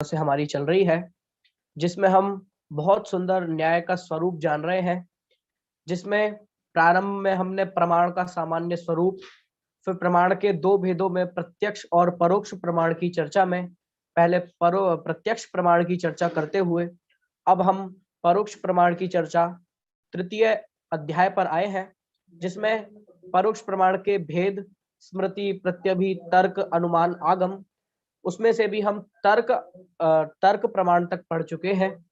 से हमारी चल रही है, जिसमें हम बहुत सुंदर न्याय का स्वरूप जान रहे हैं। जिसमें प्रारंभ में हमने प्रमाण का सामान्य स्वरूप, फिर प्रमाण के दो भेदों में प्रत्यक्ष और परोक्ष प्रमाण की चर्चा में पहले प्रत्यक्ष प्रमाण की चर्चा करते हुए अब हम परोक्ष प्रमाण की चर्चा तृतीय अध्याय पर आए हैं, जिसमें परोक्ष प्रमाण के भेद, स्मृति, प्रत्यभि, तर्क, अनुमान, आगम, उसमें से भी हम तर्क प्रमाण तक पढ़ चुके हैं।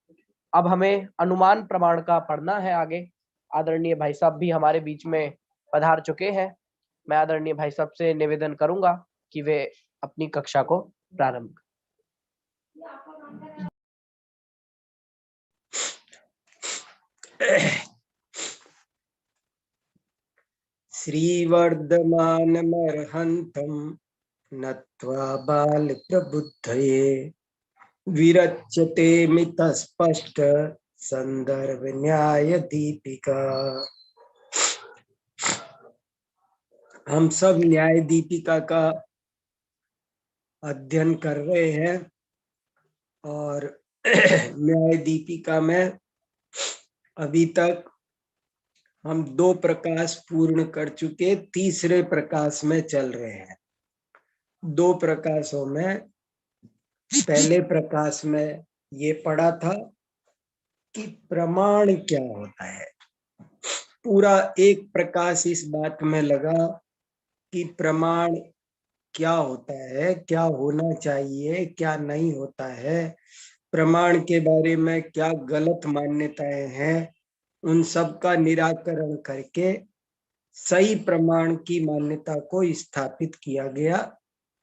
अब हमें अनुमान प्रमाण का पढ़ना है आगे। आदरणीय भाई साहब भी हमारे बीच में पधार चुके हैं। मैं आदरणीय भाई साहब से निवेदन करूंगा कि वे अपनी कक्षा को प्रारंभ करें। श्रीवर्धमानमर्हन्तं नत्वा बालप्रबुद्धये विरच्यते मितस्पष्ट संदर्भ न्याय दीपिका। हम सब न्याय दीपिका का अध्ययन कर रहे हैं और न्याय दीपिका में अभी तक हम 2 प्रकाश पूर्ण कर चुके, तीसरे प्रकाश में चल रहे हैं। 2 प्रकाशों में पहले प्रकाश में ये पढ़ा था कि प्रमाण क्या होता है। पूरा एक प्रकाश इस बात में लगा कि प्रमाण क्या होता है, क्या होना चाहिए, क्या नहीं होता है, प्रमाण के बारे में क्या गलत मान्यताएं हैं, उन सब का निराकरण करके सही प्रमाण की मान्यता को स्थापित किया गया।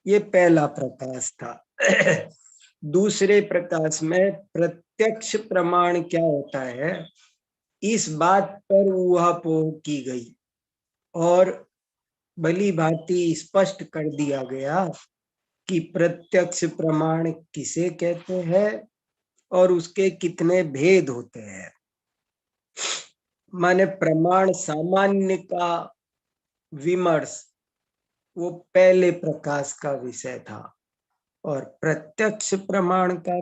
ये पहला प्रकाश था। दूसरे प्रकाश में प्रत्यक्ष प्रमाण क्या होता है, इस बात पर ऊहापोह की गई और भली भांति स्पष्ट कर दिया गया कि प्रत्यक्ष प्रमाण किसे कहते हैं और उसके कितने भेद होते हैं। माने प्रमाण सामान्य का विमर्श वो पहले प्रकाश का विषय था और प्रत्यक्ष प्रमाण का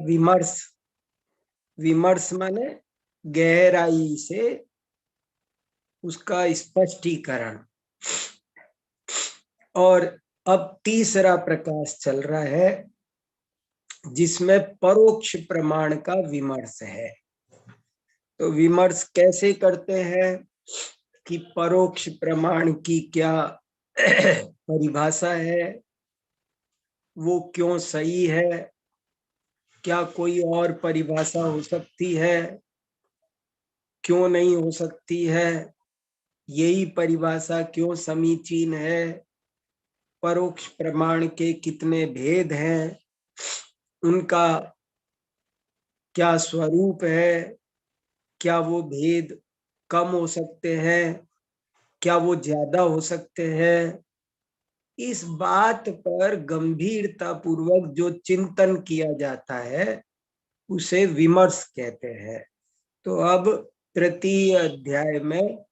विमर्श माने गहराई से उसका स्पष्टीकरण। और अब तीसरा प्रकाश चल रहा है जिसमें परोक्ष प्रमाण का विमर्श है। तो विमर्श कैसे करते हैं कि परोक्ष प्रमाण की क्या परिभाषा है, वो क्यों सही है, क्या कोई और परिभाषा हो सकती है, क्यों नहीं हो सकती है, यही परिभाषा क्यों समीचीन है, परोक्ष प्रमाण के कितने भेद हैं, उनका क्या स्वरूप है, क्या वो भेद कम हो सकते हैं, क्या वो ज्यादा हो सकते हैं। इस बात पर गंभीरता पूर्वक जो चिंतन किया जाता है उसे विमर्श कहते हैं। तो अब तृतीय अध्याय में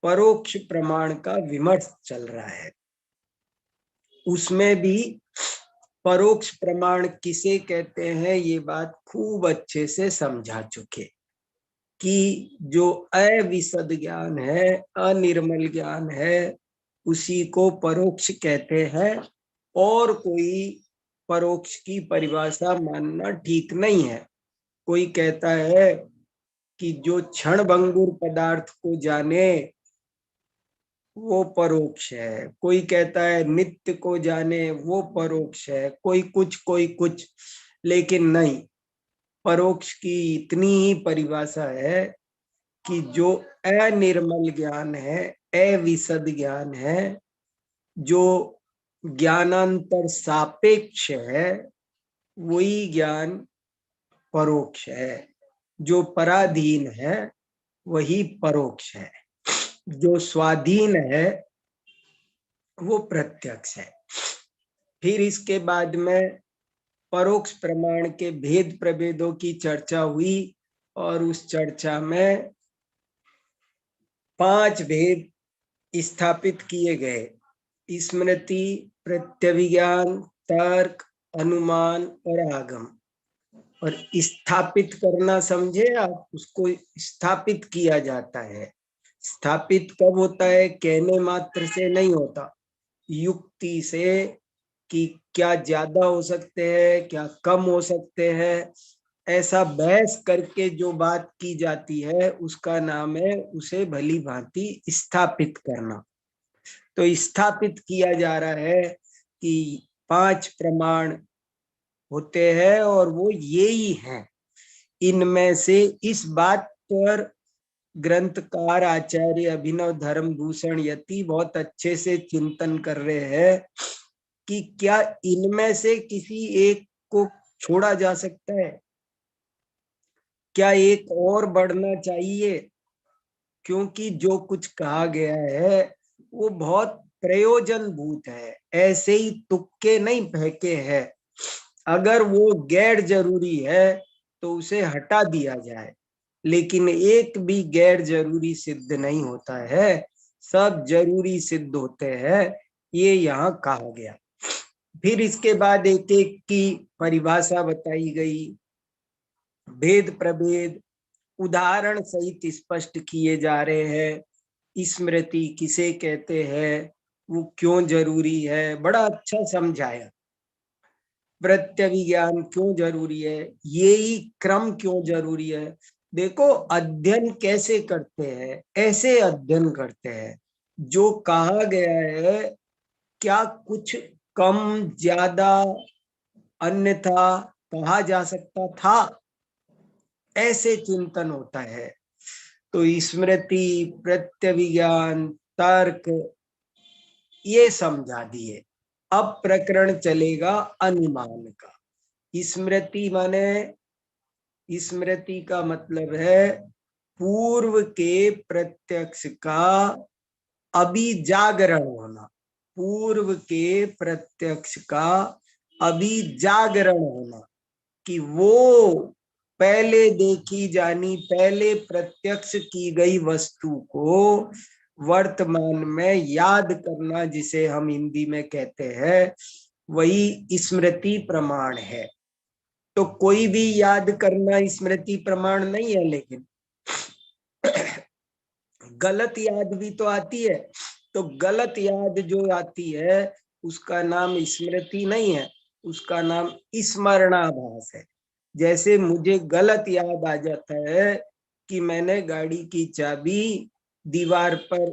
परोक्ष प्रमाण का विमर्श चल रहा है। उसमें भी परोक्ष प्रमाण किसे कहते हैं ये बात खूब अच्छे से समझा चुके कि जो अविशद ज्ञान है, अनिर्मल ज्ञान है, उसी को परोक्ष कहते हैं और कोई परोक्ष की परिभाषा मानना ठीक नहीं है। कोई कहता है कि जो क्षणभंगुर पदार्थ को जाने वो परोक्ष है, कोई कहता है नित्य को जाने वो परोक्ष है, कोई कुछ, लेकिन नहीं, परोक्ष की इतनी ही परिभाषा है कि जो अनिर्मल ज्ञान है, अविशद ज्ञान है, जो ज्ञानांतर सापेक्ष है, वही ज्ञान परोक्ष है। जो पराधीन है वही परोक्ष है, जो स्वाधीन है वो प्रत्यक्ष है। फिर इसके बाद में परोक्ष प्रमाण के भेद प्रभेदों की चर्चा हुई और उस चर्चा में 5 भेद स्थापित किए गए: स्मृति, प्रत्यभिज्ञान, तर्क, अनुमान और आगम। और स्थापित करना समझे आप, उसको स्थापित किया जाता है। स्थापित कब होता है? कहने मात्र से नहीं होता, युक्ति से, कि क्या ज्यादा हो सकते हैं, क्या कम हो सकते हैं, ऐसा बहस करके जो बात की जाती है उसका नाम है उसे भली भांति स्थापित करना। तो स्थापित किया जा रहा है कि 5 प्रमाण होते हैं और वो ये ही हैं। इनमें से इस बात पर ग्रंथकार आचार्य अभिनव धर्म भूषण यति बहुत अच्छे से चिंतन कर रहे हैं कि क्या इनमें से किसी एक को छोड़ा जा सकता है, क्या एक और बढ़ना चाहिए, क्योंकि जो कुछ कहा गया है वो बहुत प्रयोजनभूत है, ऐसे ही तुक्के नहीं फेंके हैं। अगर वो गैर जरूरी है तो उसे हटा दिया जाए, लेकिन एक भी गैर जरूरी सिद्ध नहीं होता है, सब जरूरी सिद्ध होते हैं, ये यहाँ कहा गया। फिर इसके बाद एक एक की परिभाषा बताई गई, भेद प्रभेद उदाहरण सहित स्पष्ट किए जा रहे हैं। स्मृति किसे कहते हैं, वो क्यों जरूरी है, बड़ा अच्छा समझाया। प्रत्यभिज्ञान क्यों जरूरी है, यही क्रम क्यों जरूरी है। देखो, अध्ययन कैसे करते हैं, ऐसे अध्ययन करते हैं। जो कहा गया है, क्या कुछ कम ज्यादा अन्यथा कहा जा सकता था, ऐसे चिंतन होता है। तो स्मृति, प्रत्यभिज्ञान, तर्क, ये समझा दिए। अब प्रकरण चलेगा अनुमान का। स्मृति माने, स्मृति का मतलब है पूर्व के प्रत्यक्ष का अभी जागरण होना, पूर्व के प्रत्यक्ष का अभी जागरण होना, कि वो पहले देखी जानी, पहले प्रत्यक्ष की गई वस्तु को वर्तमान में याद करना, जिसे हम हिंदी में कहते हैं, वही स्मृति प्रमाण है। तो कोई भी याद करना स्मृति प्रमाण नहीं है, लेकिन गलत याद भी तो आती है। तो गलत याद जो आती है उसका नाम स्मृति नहीं है, उसका नाम स्मरणाभास है। जैसे मुझे गलत याद आ जाता है कि मैंने गाड़ी की चाबी दीवार पर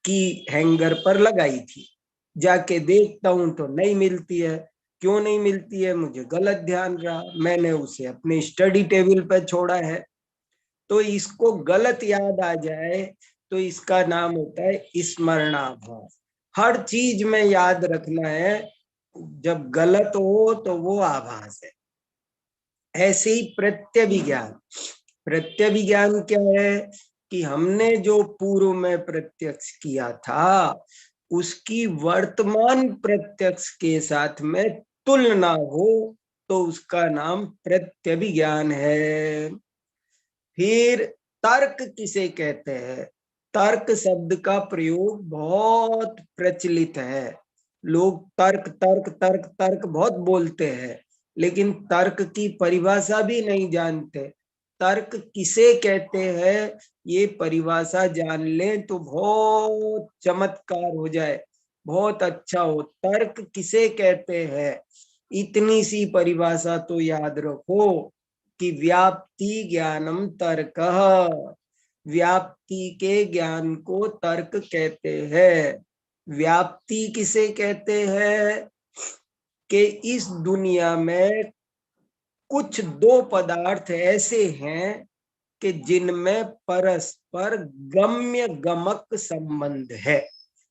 की हैंगर पर लगाई थी, जाके देखता हूं तो नहीं मिलती है। क्यों नहीं मिलती है, मुझे गलत ध्यान रहा, मैंने उसे अपने स्टडी टेबल पर छोड़ा है। तो इसको गलत याद आ जाए तो इसका नाम होता है स्मरणाभास। हर चीज में याद रखना है, जब गलत हो तो वो आभास है। ऐसे ही प्रत्यभिज्ञान, प्रत्यभिज्ञान क्या है कि हमने जो पूर्व में प्रत्यक्ष किया था उसकी वर्तमान प्रत्यक्ष के साथ में तुलना हो, तो उसका नाम प्रत्यभिज्ञान है। फिर तर्क किसे कहते हैं? तर्क शब्द का प्रयोग बहुत प्रचलित है। लोग तर्क तर्क तर्क तर्क बहुत बोलते हैं, लेकिन तर्क की परिभाषा भी नहीं जानते। तर्क किसे कहते हैं, ये परिभाषा जान लें तो बहुत चमत्कार हो जाए, बहुत अच्छा हो। तर्क किसे कहते हैं, इतनी सी परिभाषा तो याद रखो कि व्याप्ति ज्ञानम तर्क, व्याप्ति के ज्ञान को तर्क कहते हैं। व्याप्ति किसे कहते हैं कि इस दुनिया में कुछ दो पदार्थ ऐसे हैं कि जिनमें परस्पर गम्य गमक संबंध है।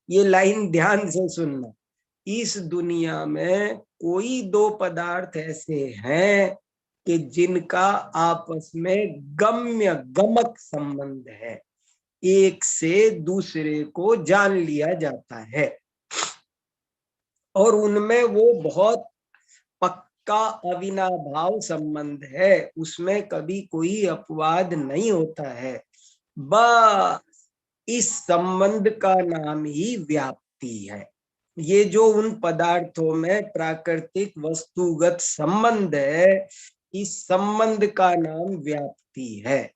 ये लाइन ध्यान से सुनना। इस दुनिया में कोई दो पदार्थ ऐसे हैं कि जिनका आपस में गम्य गमक संबंध है, एक से दूसरे को जान लिया जाता है, और उनमें वो बहुत पक्का अविनाभाव संबंध है, उसमें कभी कोई अपवाद नहीं होता है। बस इस संबंध का नाम ही व्याप्ति है। ये जो उन पदार्थों में प्राकृतिक वस्तुगत संबंध है, इस संबंध का नाम व्याप्ति है।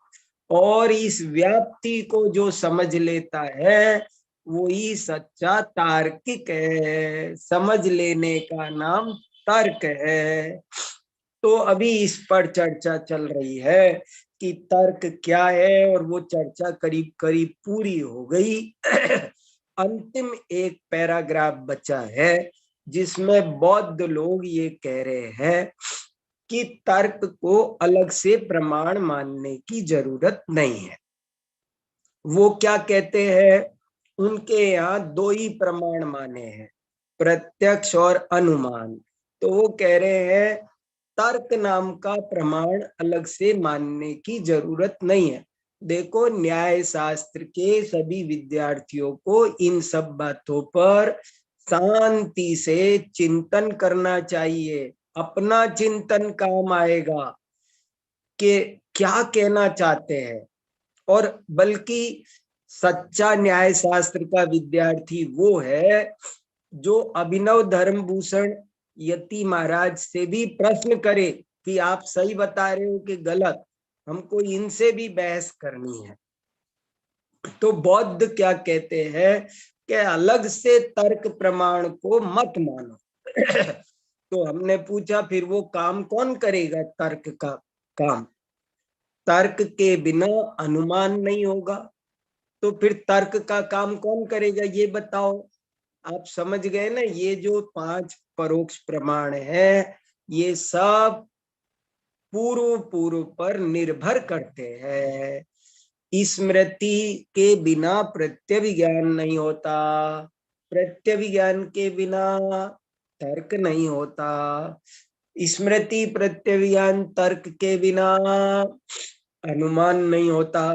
और इस व्याप्ति को जो समझ लेता है वही सच्चा तार्किक है। समझ लेने का नाम तर्क है। तो अभी इस पर चर्चा चल रही है कि तर्क क्या है, और वो चर्चा करीब करीब पूरी हो गई। अंतिम एक पैराग्राफ बचा है जिसमें बौद्ध लोग ये कह रहे हैं कि तर्क को अलग से प्रमाण मानने की जरूरत नहीं है। वो क्या कहते हैं, उनके यहाँ दो ही प्रमाण माने हैं, प्रत्यक्ष और अनुमान। तो वो कह रहे हैं तर्क नाम का प्रमाण अलग से मानने की जरूरत नहीं है। देखो, न्याय शास्त्र के सभी विद्यार्थियों को इन सब बातों पर शांति से चिंतन करना चाहिए। अपना चिंतन काम आएगा कि क्या कहना चाहते हैं। और बल्कि सच्चा न्याय शास्त्र का विद्यार्थी वो है जो अभिनव धर्मभूषण यति महाराज से भी प्रश्न करे कि आप सही बता रहे हो कि गलत, हमको इनसे भी बहस करनी है। तो बौद्ध क्या कहते हैं कि अलग से तर्क प्रमाण को मत मानो। तो हमने पूछा फिर वो काम कौन करेगा तर्क का काम? तर्क के बिना अनुमान नहीं होगा, तो फिर तर्क का काम कौन करेगा ये बताओ। आप समझ गए ना, ये जो 5 परोक्ष प्रमाण है ये सब पूर्व पूर्व पर निर्भर करते हैं। स्मृति के बिना प्रत्यभिज्ञान नहीं होता, प्रत्यभिज्ञान के बिना तर्क नहीं होता, स्मृति प्रत्यभिज्ञान तर्क के बिना अनुमान नहीं होता।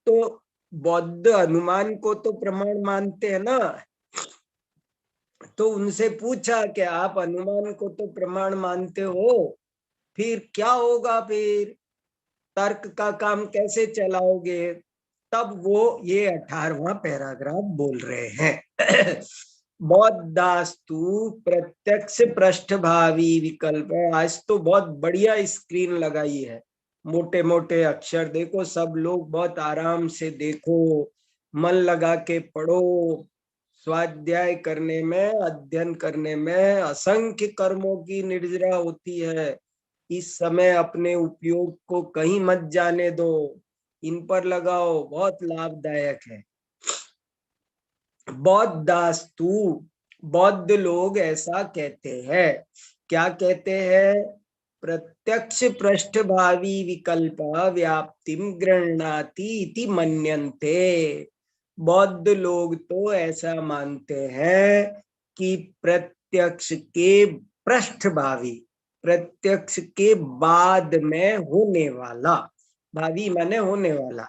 तो बौद्ध अनुमान को तो प्रमाण मानते हैं ना। तो उनसे पूछा कि आप अनुमान को तो प्रमाण मानते हो, फिर क्या होगा, फिर तर्क का काम कैसे चलाओगे? तब वो ये 18वां पैराग्राफ बोल रहे हैं। बौद्धास्तु प्रत्यक्ष पृष्ठभावी विकल्प। आज तो बहुत बढ़िया स्क्रीन लगाई है, मोटे मोटे अक्षर देखो, सब लोग बहुत आराम से देखो, मन लगा के पढ़ो। स्वाध्याय करने में, अध्ययन करने में असंख्य कर्मों की निर्जरा होती है। इस समय अपने उपयोग को कहीं मत जाने दो, इन पर लगाओ, बहुत लाभदायक है। बौद्धास्तु, बौद्ध लोग ऐसा कहते हैं। क्या कहते हैं? प्रत्यक्ष पृष्ठभावी विकल्प व्याप्तिम गृह्णाति इति मन्यन्ते। बौद्ध लोग तो ऐसा मानते हैं कि प्रत्यक्ष के पृष्ठभावी, प्रत्यक्ष के बाद में होने वाला, भावी माने होने वाला,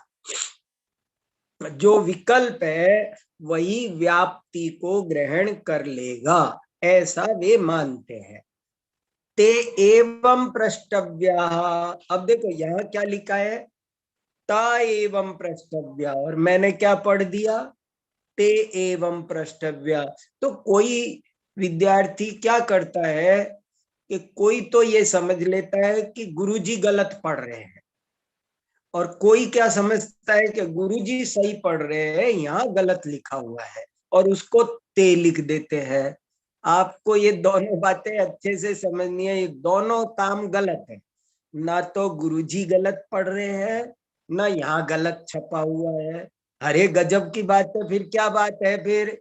जो विकल्प है वही व्याप्ति को ग्रहण कर लेगा, ऐसा वे मानते हैं। ते एवं पृष्ठव्या। अब देखो यहाँ क्या लिखा है, ता एवं पृष्ठव्या, और मैंने क्या पढ़ दिया, ते एवं पृष्ठव्या। तो कोई विद्यार्थी क्या करता है कि कोई तो ये समझ लेता है कि गुरुजी गलत पढ़ रहे हैं, और कोई क्या समझता है कि गुरुजी सही पढ़ रहे हैं, यहाँ गलत लिखा हुआ है, और उसको ते लिख देते हैं। आपको ये दोनों बातें अच्छे से समझनी है, ये दोनों काम गलत है। ना तो गुरुजी गलत पढ़ रहे हैं, ना यहाँ गलत छपा हुआ है। अरे गजब की बात है, फिर क्या बात है? फिर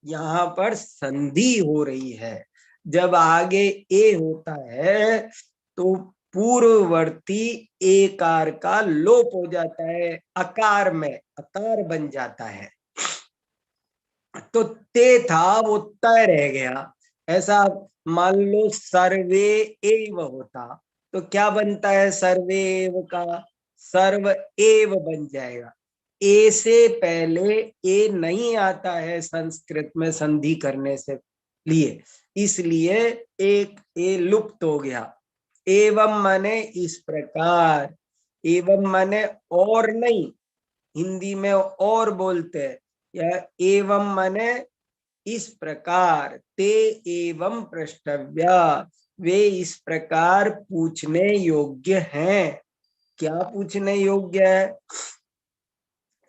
यहाँ पर संधि हो रही है। जब आगे ए होता है तो पूर्ववर्ती एकार का लोप हो जाता है, अकार में अकार बन जाता है। तो ते था वो तय रह गया। ऐसा मान लो सर्वे एव होता तो क्या बनता है? सर्वे एव का सर्व एव बन जाएगा। ए से पहले ए नहीं आता है संस्कृत में संधि करने से लिए, इसलिए एक ए लुप्त हो गया। एवं माने इस प्रकार, एवं माने और नहीं, हिंदी में और बोलते हैं, या एवं माने इस प्रकार। ते एवं पृष्ठव्या, वे इस प्रकार पूछने योग्य हैं। क्या पूछने योग्य है?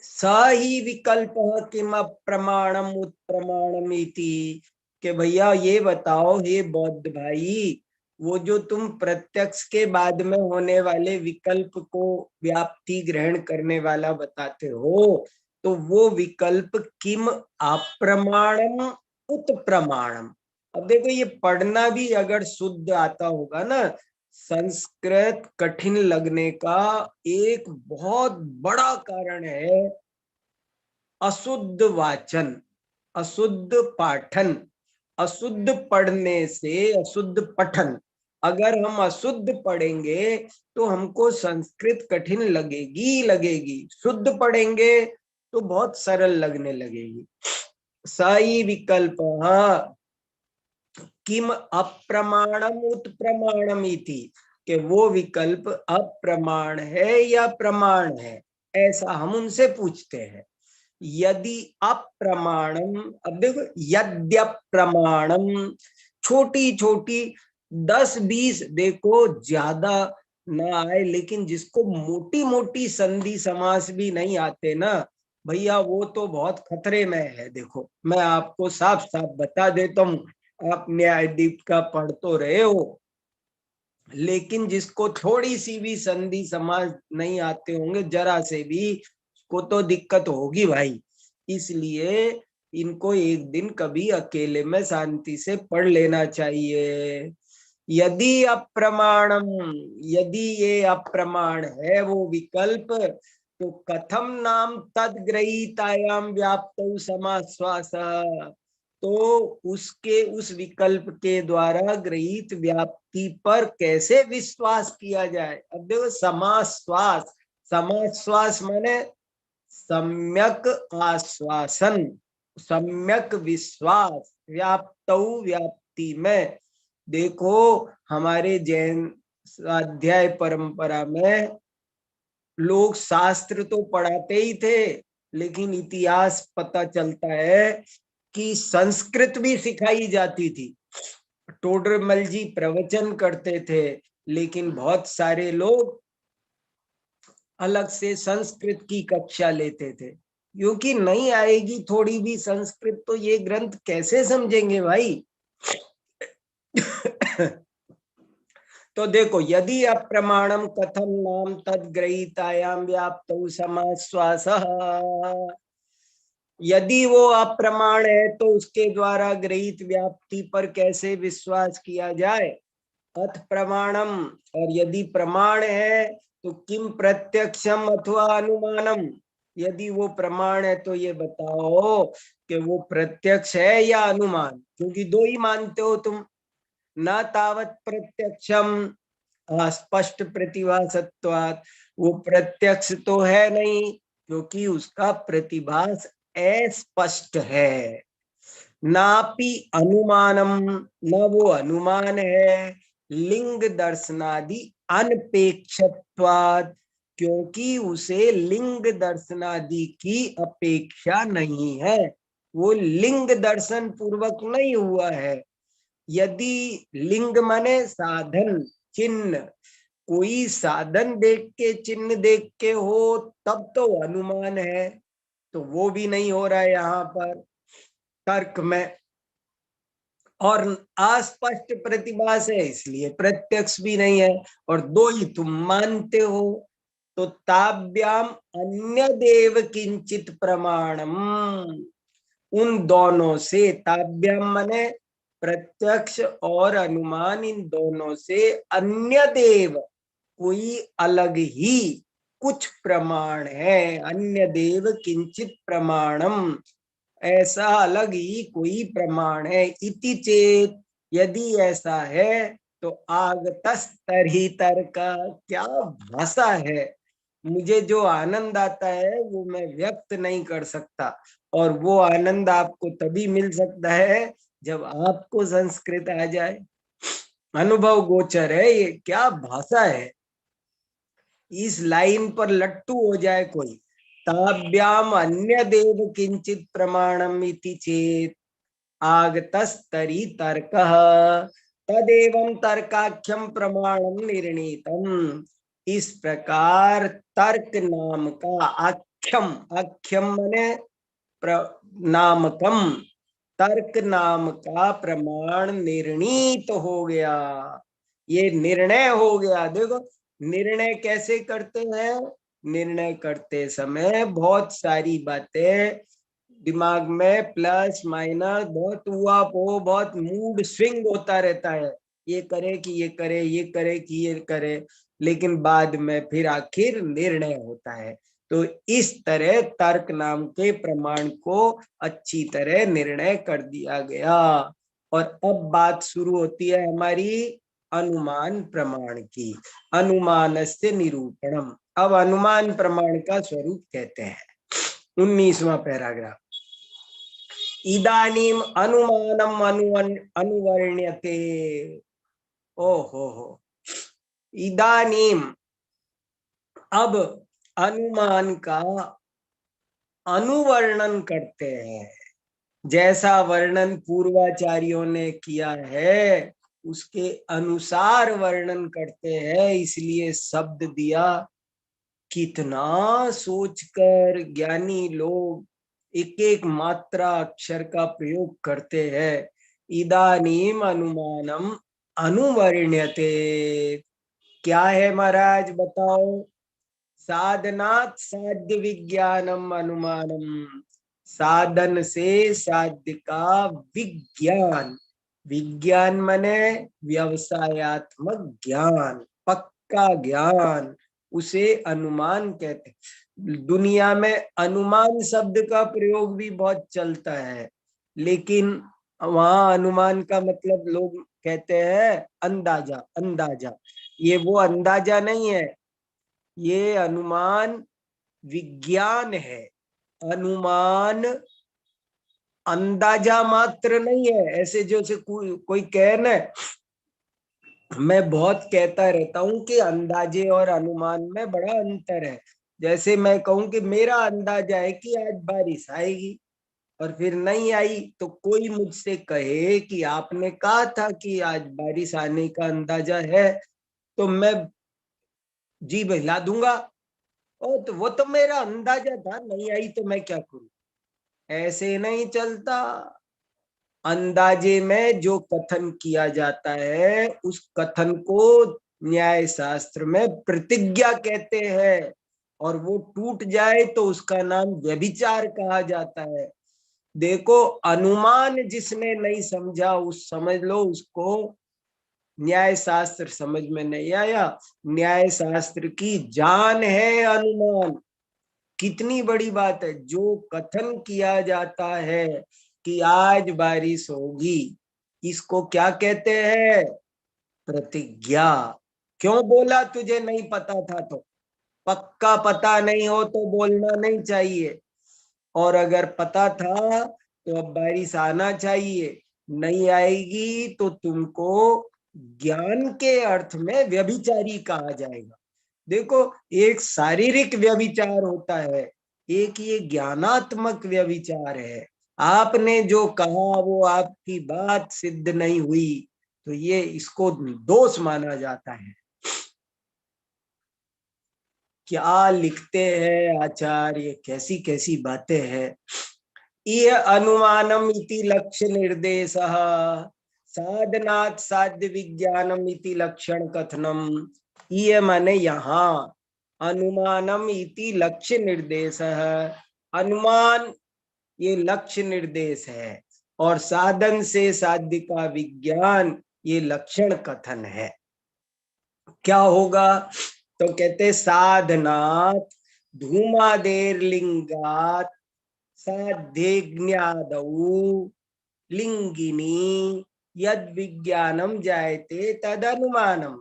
स ही विकल्प किम अप्रमाणम उत्प्रमाणम इति, कि भैया ये बताओ हे बौद्ध भाई, वो जो तुम प्रत्यक्ष के बाद में होने वाले विकल्प को व्याप्ति ग्रहण करने वाला बताते हो, तो वो विकल्प किम अप्रमाणम उत्प्रमाणम। अब देखो, ये पढ़ना भी अगर शुद्ध आता होगा ना, संस्कृत कठिन लगने का एक बहुत बड़ा कारण है अशुद्ध वाचन, अशुद्ध पाठन, अशुद्ध पढ़ने से अशुद्ध पठन। अगर हम अशुद्ध पढ़ेंगे तो हमको संस्कृत कठिन लगेगी लगेगी, शुद्ध पढ़ेंगे तो बहुत सरल लगने लगेगी। साई विकल्प किम अप्रमाणम उत्प्रमाणम इति, कि वो विकल्प अप्रमाण है या प्रमाण है, ऐसा हम उनसे पूछते हैं। यदि अप्रमाणम, अब देखो, यद्यप्रमाणम, छोटी छोटी 10-20, देखो ज्यादा ना आए, लेकिन जिसको मोटी मोटी संधि समास भी नहीं आते ना भैया, वो तो बहुत खतरे में है। देखो, मैं आपको साफ साफ बता देता हूँ, आप न्यायदीप का पढ़ तो रहे हो, लेकिन जिसको थोड़ी सी भी संधि समास नहीं आते होंगे, जरा से भी, को तो दिक्कत होगी भाई। इसलिए इनको एक दिन कभी अकेले में शांति से पढ़ लेना चाहिए। यदि अप्रमाणम, यदि ये अप्रमाण है वो विकल्प, तो कथम नाम तद्ग्रहीतायाम व्याप्तौ समाश्वास, तो उसके उस विकल्प के द्वारा ग्रहित व्याप्ति पर कैसे विश्वास किया जाए। अब देखो, समाश्वास, समाश्वास माने सम्यक आश्वासन, सम्यक विश्वास, व्याप्तौ व्याप्ति में। देखो, हमारे जैन स्वाध्याय परंपरा में लोग शास्त्र तो पढ़ाते ही थे, लेकिन इतिहास पता चलता है कि संस्कृत भी सिखाई जाती थी। टोडरमल जी प्रवचन करते थे, लेकिन बहुत सारे लोग अलग से संस्कृत की कक्षा लेते थे, क्योंकि नहीं आएगी थोड़ी भी संस्कृत तो ये ग्रंथ कैसे समझेंगे भाई। तो देखो, यदि अप्रमाणम कथम नाम तद्ग्रहीतायाम व्याप्तौ समाश्वासः, यदि वो अप्रमाण है तो उसके द्वारा ग्रहित व्याप्ति पर कैसे विश्वास किया जाए। अथ प्रमाणम, और यदि प्रमाण है तो किम प्रत्यक्षम अथवा अनुमानम, यदि वो प्रमाण है तो ये बताओ कि वो प्रत्यक्ष है या अनुमान, क्योंकि दो ही मानते हो तुम। न तावत प्रत्यक्षम अस्पष्ट प्रतिभासत्वात्, वो प्रत्यक्ष तो है नहीं, क्योंकि उसका प्रतिभास अस्पष्ट है। नापि अनुमानम, न वो अनुमान है, लिंग दर्शनादि अनपेक्षत्वात्, क्योंकि उसे लिंग दर्शनादि की अपेक्षा नहीं है, वो लिंग दर्शन पूर्वक नहीं हुआ है। यदि लिंग माने साधन, चिन्ह, कोई साधन देख के, चिन्ह देख के हो तब तो अनुमान है, तो वो भी नहीं हो रहा है यहाँ पर तर्क में। और अस्पष्ट प्रतिभा से इसलिए प्रत्यक्ष भी नहीं है, और दो ही तुम मानते हो। तो ताभ्याम अन्य देव किंचित प्रमाणम, उन दोनों से, ताभ्याम माने प्रत्यक्ष और अनुमान, इन दोनों से अन्य देव, कोई अलग ही कुछ प्रमाण है। अन्य देव किंचित प्रमाणम, ऐसा अलग ही कोई प्रमाण है। इति चेत, यदि ऐसा है तो आगतस्तरहि तर्क, क्या भाषा है। मुझे जो आनंद आता है वो मैं व्यक्त नहीं कर सकता, और वो आनंद आपको तभी मिल सकता है जब आपको संस्कृत आ जाए। अनुभव गोचर है, ये क्या भाषा है। इस लाइन पर लट्टू हो जाए कोई, ताभ्याम अन्य देव किंचित प्रमाणम इति चेत आगतस्तरी तर्क, तदेवं तर्काख्यम प्रमाणम निर्णीतम। इस प्रकार तर्क नाम का आख्यम, आख्यम माने नामकम, तर्क नाम का प्रमाण निर्णीत हो गया। ये निर्णय हो गया। देखो निर्णय कैसे करते हैं, निर्णय करते समय बहुत सारी बातें दिमाग में प्लस माइनस बहुत हुआ पो, बहुत मूड स्विंग होता रहता है, ये करे कि ये करे, ये करे कि ये करे, लेकिन बाद में फिर आखिर निर्णय होता है। तो इस तरह तर्क नाम के प्रमाण को अच्छी तरह निर्णय कर दिया गया। और अब बात शुरू होती है हमारी अनुमान प्रमाण की। अनुमान से निरूपणम। अब अनुमान प्रमाण का स्वरूप कहते हैं। 19वां पैराग्राफ। इदानीम अनुमानम अनुवर्ण्यते। ओ हो। इदानीम अब अनुमान का अनुवर्णन करते हैं। जैसा वर्णन पूर्वाचार्यों ने किया है उसके अनुसार वर्णन करते हैं, इसलिए शब्द दिया। कितना सोचकर ज्ञानी लोग एक एक मात्रा अक्षर का प्रयोग करते हैं। इदानीम अनुमानम अनुवर्ण्यते। क्या है महाराज बताओ। साधनात् साध्य विज्ञानम अनुमानम। साधन से साध्य का विज्ञान। विज्ञान माने व्यवसायत्मक ज्ञान, पक्का ज्ञान, उसे अनुमान कहते हैं। दुनिया में अनुमान शब्द का प्रयोग भी बहुत चलता है, लेकिन वहां अनुमान का मतलब लोग कहते हैं अंदाजा। अंदाजा, ये वो अंदाजा नहीं है, ये अनुमान विज्ञान है। अनुमान अंदाजा मात्र नहीं है। ऐसे जैसे कोई कहे ना, मैं बहुत कहता रहता हूं कि अंदाजे और अनुमान में बड़ा अंतर है। जैसे मैं कहूं कि मेरा अंदाजा है कि आज बारिश आएगी और फिर नहीं आई, तो कोई मुझसे कहे कि आपने कहा था कि आज बारिश आने का अंदाजा है, तो मैं जी हिला दूंगा। ओ तो वो तो मेरा अंदाजा था, नहीं आई तो मैं क्या करूं। ऐसे नहीं चलता। अंदाजे में जो कथन किया जाता है उस कथन को न्याय शास्त्र में प्रतिज्ञा कहते हैं, और वो टूट जाए तो उसका नाम व्यभिचार कहा जाता है। देखो अनुमान जिसने नहीं समझा उस समझ लो उसको न्याय शास्त्र समझ में नहीं आया। न्याय शास्त्र की जान है अनुमान। कितनी बड़ी बात है। जो कथन किया जाता है कि आज बारिश होगी, इसको क्या कहते हैं, प्रतिज्ञा। क्यों बोला, तुझे नहीं पता था तो। पक्का पता नहीं हो तो बोलना नहीं चाहिए, और अगर पता था तो अब बारिश आना चाहिए। नहीं आएगी तो तुमको ज्ञान के अर्थ में व्यभिचारी कहा जाएगा। देखो एक शारीरिक व्यभिचार होता है, एक ये ज्ञानात्मक व्यभिचार है। आपने जो कहा वो आपकी बात सिद्ध नहीं हुई तो ये इसको दोष माना जाता है। क्या लिखते हैं आचार्य, कैसी कैसी बातें हैं। ये अनुमानम इति लक्ष्य निर्देश साधनात् साध्य विज्ञानम इति लक्षण कथनम। ये माने यहाँ अनुमानम इति लक्ष्य निर्देश है। अनुमान ये लक्ष्य निर्देश है, और साधन से साध्य का विज्ञान ये लक्षण कथन है। क्या होगा, तो कहते साधनात् धूमादेर लिंगात साध्यज्ञादौ लिंगिनी यद विज्ञानम जायते तद अनुमानम।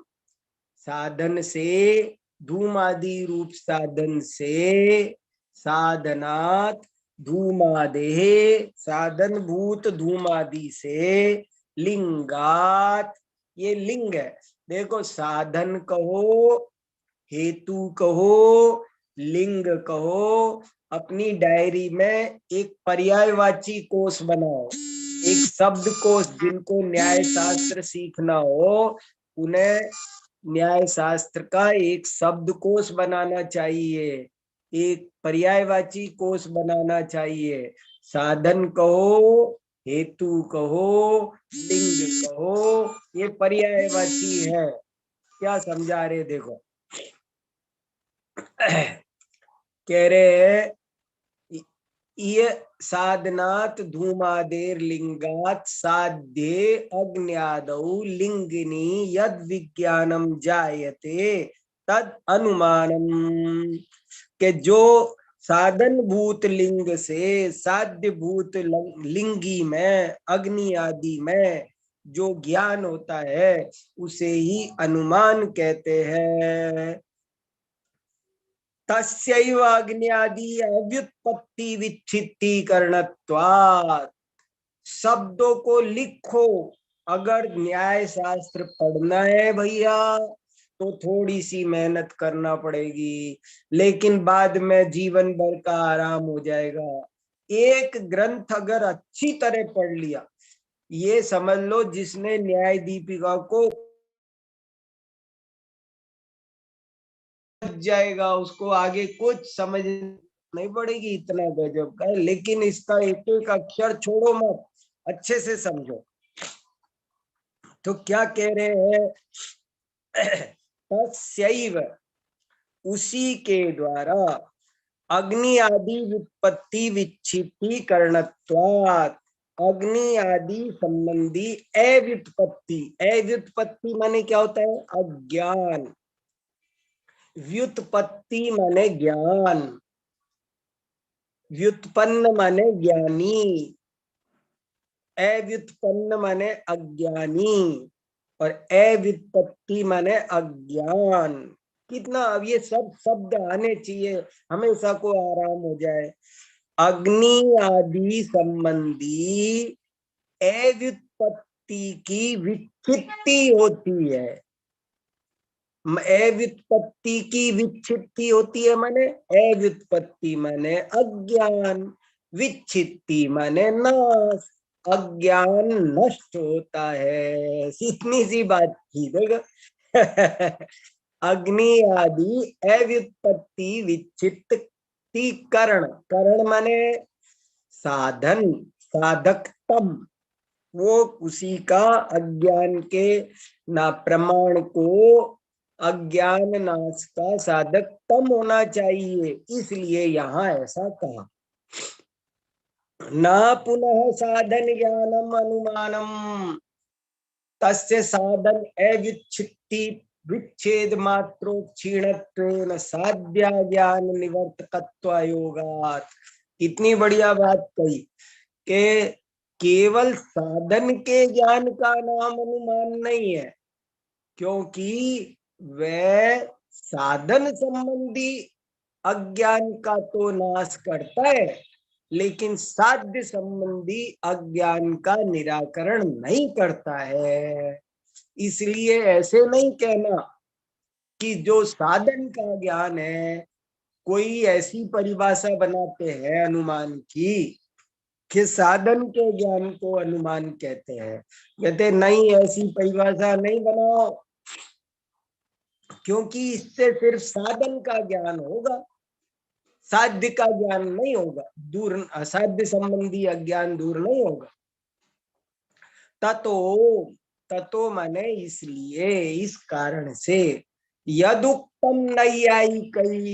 साधन से, धूमादि रूप साधन से, साधनात् धूमादेह साधन भूत धूमादि से, लिंगात ये लिंग है। देखो साधन कहो, हेतु कहो, लिंग कहो, अपनी डायरी में एक पर्यायवाची कोष बनाओ। एक शब्दकोश, जिनको न्याय शास्त्र सीखना हो उन्हें न्याय शास्त्र का एक शब्दकोश बनाना चाहिए, एक पर्यायवाची कोश बनाना चाहिए। साधन कहो, हेतु कहो, लिंग कहो, ये पर्यायवाची है। क्या समझा रहे देखो। कह रहे हैं ये साधनात् धूमादेर लिंगात साध्ये अग्न्यादौ लिंगिनी यद विज्ञानम जायते तद अनुमानम, के जो साधन भूत लिंग से साध्य भूत लिंगी में, अग्नि आदि में जो ज्ञान होता है उसे ही अनुमान कहते हैं। तस्यैव अग्न्यादि अव्युत्पत्ति विच्छित्तीकरणत्वात्। शब्दों को लिखो, अगर न्याय शास्त्र पढ़ना है भैया तो थोड़ी सी मेहनत करना पड़ेगी, लेकिन बाद में जीवन भर का आराम हो जाएगा। एक ग्रंथ अगर अच्छी तरह पढ़ लिया, ये समझ लो जिसने न्याय दीपिका को जाएगा, उसको आगे कुछ समझ नहीं पड़ेगी, इतना गजब का है। लेकिन इसका एक एक अक्षर छोड़ो मत, अच्छे से समझो। तो क्या कह रहे हैं, तस्यैव, उसी के द्वारा, अग्नि आदि व्युत्पत्ति विच्छित्तीकरणत्वात्, अग्नि आदि संबंधी अव्युत्पत्ति, अव्युत्पत्ति माने क्या होता है, अज्ञान, व्युत्पत्ति माने ज्ञान, व्युत्पन्न माने ज्ञानी, अव्युत्पन्न माने अज्ञानी, और अव्युत्पत्ति माने अज्ञान। कितना अब ये सब शब्द आने चाहिए, हमेशा को आराम हो जाए। अग्नि आदि संबंधी अव्युत्पत्ति की विच्छित्ति होती है। अव्युत्पत्ति की विच्छित्ति होती है माने, अव्युत्पत्ति माने अज्ञान, विच्छित्ति माने नाश, अज्ञान नष्ट होता है। इतनी सी बात थी देखो। अग्नि आदि अव्युत्पत्ति विच्छित्ति करण, करण माने साधन, साधकतम, वो उसी का अज्ञान के ना प्रमाण को अज्ञान नाश का साधक तम होना चाहिए, इसलिए यहाँ ऐसा कहा। ना पुनः साधन ज्ञानम अनुमानम, तस्य साधन अविच्छित्ति विच्छेद मात्रोक्षीणत्वेन साध्या ज्ञान निवर्तकत्वायोगात्। इतनी बढ़िया बात कही कि केवल साधन के ज्ञान का नाम अनुमान नहीं है, क्योंकि वह साधन संबंधी अज्ञान का तो नाश करता है, लेकिन साध्य संबंधी अज्ञान का निराकरण नहीं करता है। इसलिए ऐसे नहीं कहना कि जो साधन का ज्ञान है, कोई ऐसी परिभाषा बनाते हैं अनुमान की कि साधन के ज्ञान को अनुमान कहते हैं। कहते नहीं, ऐसी परिभाषा नहीं बनाओ, क्योंकि इससे सिर्फ साधन का ज्ञान होगा, साध्य का ज्ञान नहीं होगा, दूर असाध्य संबंधी अज्ञान दूर नहीं होगा। ततो, ततो माने इसलिए, इस कारण से, यदुक्तम नैयायिकैः,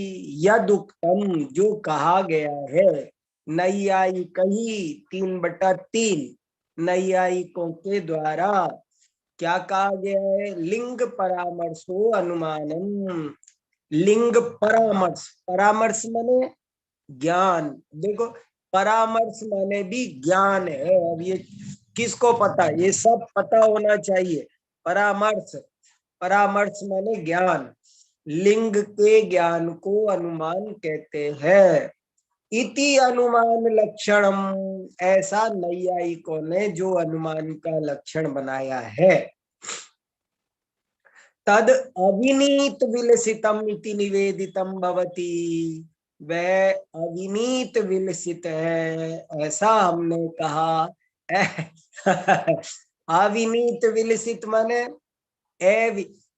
यदुक्तम जो कहा गया है, नैयायिकैः 3/3 नैयायिकों के द्वारा क्या कहा गया है, लिंग परामर्शो अनुमानम, लिंग परामर्श, परामर्श माने ज्ञान। देखो परामर्श माने भी ज्ञान है। अब ये किसको पता, ये सब पता होना चाहिए। परामर्श, परामर्श माने ज्ञान, लिंग के ज्ञान को अनुमान कहते हैं। इति अनुमान लक्षणम, ऐसा नैयायिकों ने जो अनुमान का लक्षण बनाया है। तद अविनीत विलसितम इति निवेदितम भवति, वह अविनीत विलसित है, ऐसा हमने कहा अविनीत विलसित माने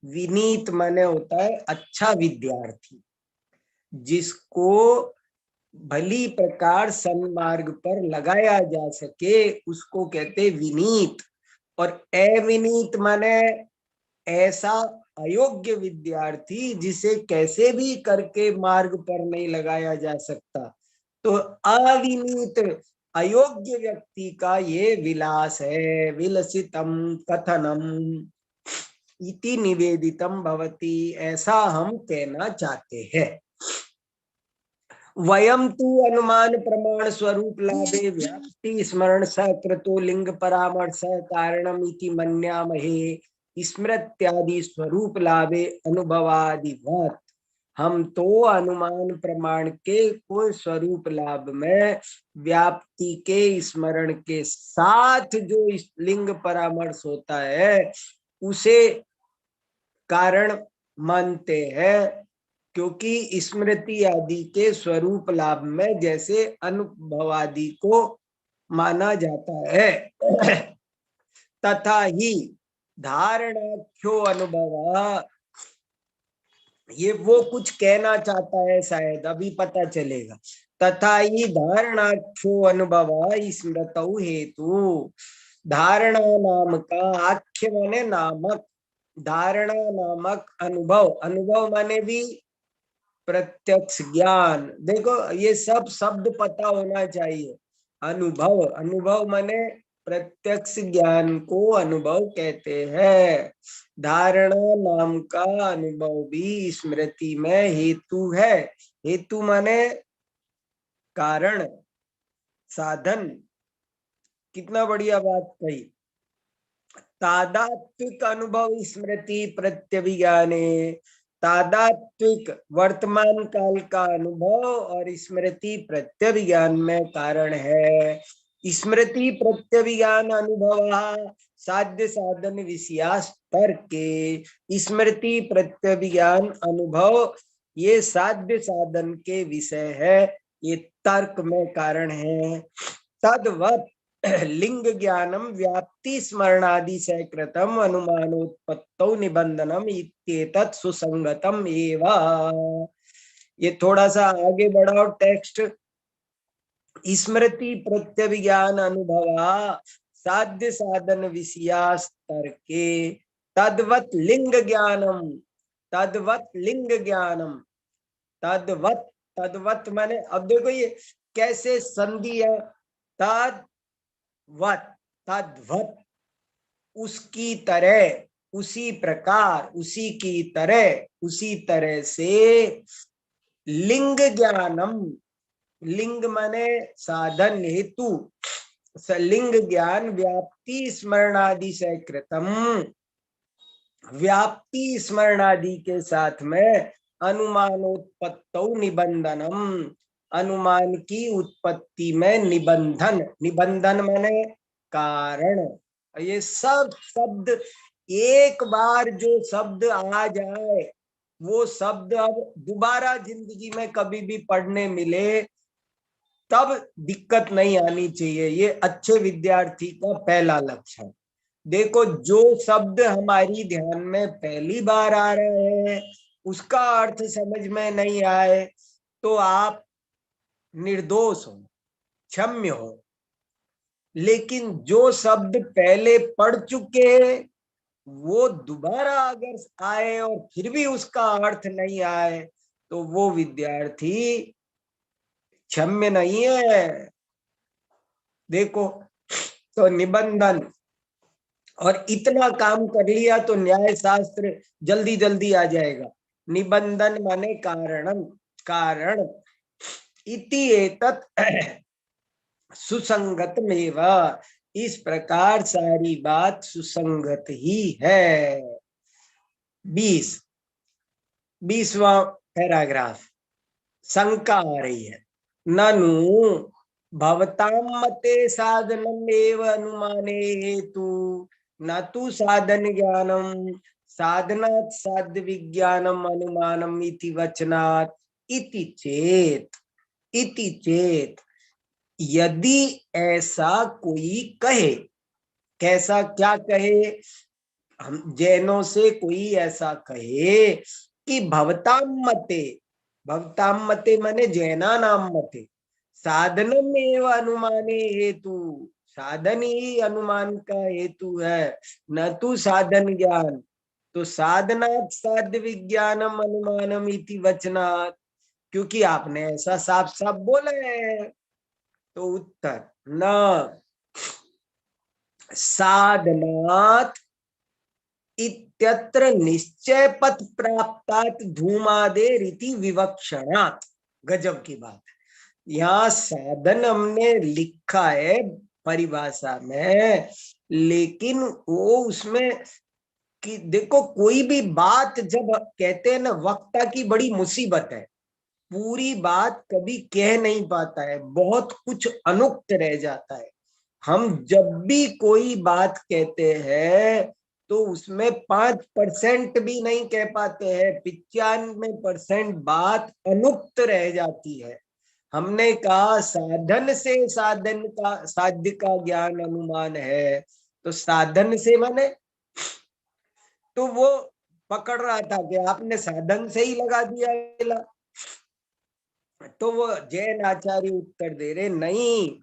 विनीत माने होता है अच्छा विद्यार्थी, जिसको भली प्रकार सन्मार्ग पर लगाया जा सके, उसको कहते विनीत। और अविनीत माने ऐसा अयोग्य विद्यार्थी जिसे कैसे भी करके मार्ग पर नहीं लगाया जा सकता। तो अविनीत अयोग्य व्यक्ति का ये विलास है, विलसितम कथनम इति निवेदितम भवति, ऐसा हम कहना चाहते हैं। वयम तु अनुमान प्रमाण स्वरूप लाभे व्याप्ति स्मरण सकृतो लिंग परामर्श कारणम इति मन्यामहे स्मृत्यादि स्वरूप लाभे अनुभवादिवत। हम तो अनुमान प्रमाण के कोई स्वरूप लाभ में व्याप्ति के स्मरण के साथ जो लिंग परामर्श होता है उसे कारण मानते हैं, क्योंकि स्मृति आदि के स्वरूप लाभ में जैसे अनुभवादि को माना जाता है। तथा ही धारणाख्यो अनुभव, ये वो कुछ कहना चाहता है शायद, अभी पता चलेगा। तथा ही धारणाख्यो अनुभव स्मृतौ हेतु, धारणा नाम का आख्य माने नामक, धारणा नामक अनुभव, अनुभव माने भी प्रत्यक्ष ज्ञान। देखो ये सब शब्द पता होना चाहिए। अनुभव, अनुभव माने प्रत्यक्ष ज्ञान को अनुभव कहते हैं। धारणा नाम का अनुभव भी स्मृति में हेतु है। हेतु माने कारण, साधन। कितना बढ़िया बात कही। तादात्विक अनुभव स्मृति प्रत्यभिज्ञाने, तादात्विक वर्तमान काल का अनुभव और स्मृति प्रत्यभिज्ञान में कारण है। स्मृति प्रत्यभिज्ञान अनुभव साध्य साधन विषयास तर्के, स्मृति प्रत्यभिज्ञान अनुभव ये साध्य साधन के विषय है, ये तर्क में कारण है। तद्वत लिंग ज्ञानम व्याप्ति स्मरणादि सकृतम अनुमानोत्पत्तौ निबंधनम इत्येतत् सुसंगतम एव। ये थोड़ा सा आगे बढ़ाओ टेक्स्ट। स्मृति प्रत्यभिज्ञान अनुभवा साध्य साधन विषयास्तर्के तद्वत लिंग ज्ञानम, तद्वत लिंग ज्ञानम, तद्वत, तद्वत माने अब देखो ये कैसे संधि है। तद्वत, तद्वत उसकी तरह, उसी प्रकार, उसी की तरह, उसी तरह से लिंग ज्ञानम, लिंग माने साधन हेतु, लिंग ज्ञान व्याप्ति स्मरणादि से कृतम, व्याप्ति स्मरणादि के साथ में अनुमानोत्पत्तौ निबंधनम, अनुमान की उत्पत्ति में निबंधन, निबंधन माने कारण। ये सब शब्द एक बार जो शब्द आ जाए वो शब्द अब दोबारा जिंदगी में कभी भी पढ़ने मिले तब दिक्कत नहीं आनी चाहिए। ये अच्छे विद्यार्थी का पहला लक्षण। देखो जो शब्द हमारी ध्यान में पहली बार आ रहे हैं उसका अर्थ समझ में नहीं आए तो आप निर्दोष हो, क्षम्य हो। लेकिन जो शब्द पहले पढ़ चुके हैं वो दोबारा अगर आए और फिर भी उसका अर्थ नहीं आए तो वो विद्यार्थी क्षम्य नहीं है। देखो तो निबंधन, और इतना काम कर लिया तो न्याय शास्त्र जल्दी जल्दी आ जाएगा। निबंधन माने कारणम, कारण। इति एतत् सुसंगतमेव, इस प्रकार सारी बात सुसंगत ही है। 20वां पैराग्राफ, शंका आ रही है। ननु भवतां मते साधनम एव अनुमाने हेतु न तु साधन ज्ञानम, साधनात् साध्य विज्ञानम अनुमानम इति वचनात्। इति चेत, इति चेत यदि ऐसा कोई कहे, कैसा क्या कहे, हम जैनों से कोई ऐसा कहे कि भवताम मते, भवताम मते माने जैना नाम मते, साधनम एवं अनुमाने हेतु, साधन ही अनुमान का हेतु है, न तो साधन ज्ञान। तो साधनात् साध्य विज्ञानम अनुमानम इति वचनात्, क्योंकि आपने ऐसा साफ साफ बोला है। तो उत्तर न साधनात् इत्यत्र निश्चय पथ प्राप्तात् धूमादे रीति विवक्षणात्। गजब की बात है। यहाँ साधन हमने लिखा है परिभाषा में, लेकिन वो उसमें कि देखो कोई भी बात जब कहते हैं ना, वक्ता की बड़ी मुसीबत है, पूरी बात कभी कह नहीं पाता है, बहुत कुछ अनुक्त रह जाता है। हम जब भी कोई बात कहते हैं तो उसमें 5% भी नहीं कह पाते हैं, 95% बात अनुक्त रह जाती है। हमने कहा साधन से साधन का साध्य का ज्ञान अनुमान है, तो साधन से माने, तो वो पकड़ रहा था कि आपने साधन से ही लगा दिया। तो वो जैन आचार्य उत्तर दे रहे नहीं,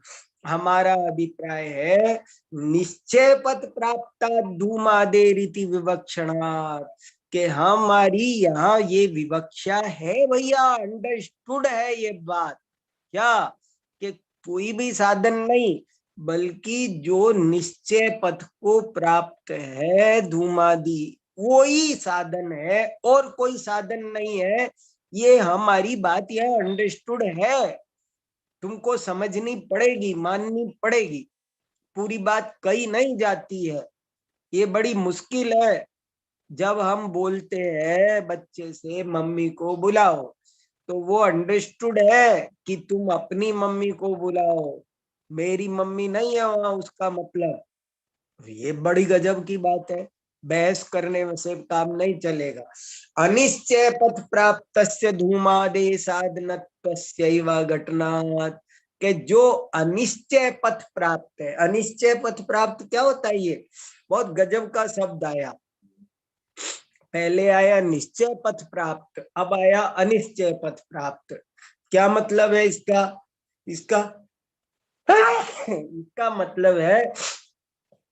हमारा अभिप्राय है निश्चय पथ प्राप्त धूमादे रीति विवक्षणात्, के हमारी यहाँ ये विवक्षा है भैया, अंडरस्टूड है ये बात क्या, कि कोई भी साधन नहीं, बल्कि जो निश्चय पथ को प्राप्त है धूमादि, वो ही साधन है और कोई साधन नहीं है। ये हमारी बात यह अंडरस्टूड है, तुमको समझनी पड़ेगी, माननी पड़ेगी, पूरी बात कही नहीं जाती है, ये बड़ी मुश्किल है। जब हम बोलते हैं बच्चे से मम्मी को बुलाओ, तो वो अंडरस्टूड है कि तुम अपनी मम्मी को बुलाओ, मेरी मम्मी नहीं है वहां, उसका मतलब ये बड़ी गजब की बात है, बहस करने में से काम नहीं चलेगा। अनिश्चय पथ प्राप्त धूमादे साधनत्वस्यैव घटनात्, के जो अनिश्चय पथ प्राप्त है, अनिश्चय पथ प्राप्त क्या होता है, ये बहुत गजब का शब्द आया। पहले आया निश्चय पथ प्राप्त, अब आया अनिश्चय पथ प्राप्त। क्या मतलब है इसका, इसका इसका मतलब है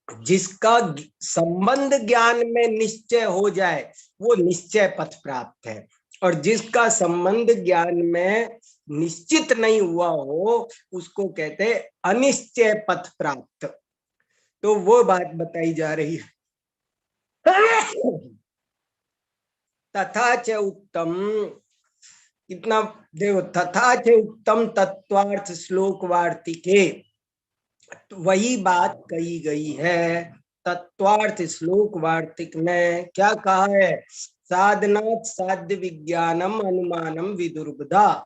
जिसका संबंध ज्ञान में निश्चय हो जाए वो निश्चय पथ प्राप्त है, और जिसका संबंध ज्ञान में निश्चित नहीं हुआ हो उसको कहते हैं अनिश्चय पथ प्राप्त। तो वो बात बताई जा रही है। तथा च उत्तम, कितना देखो, तथा च उत्तम तत्वार्थ श्लोक वार्तिके, वही बात कही गई है तत्वार्थ श्लोक वार्तिक में। क्या कहा है, साधनात् साध्य विज्ञानम अनुमानम विदुर्बधा,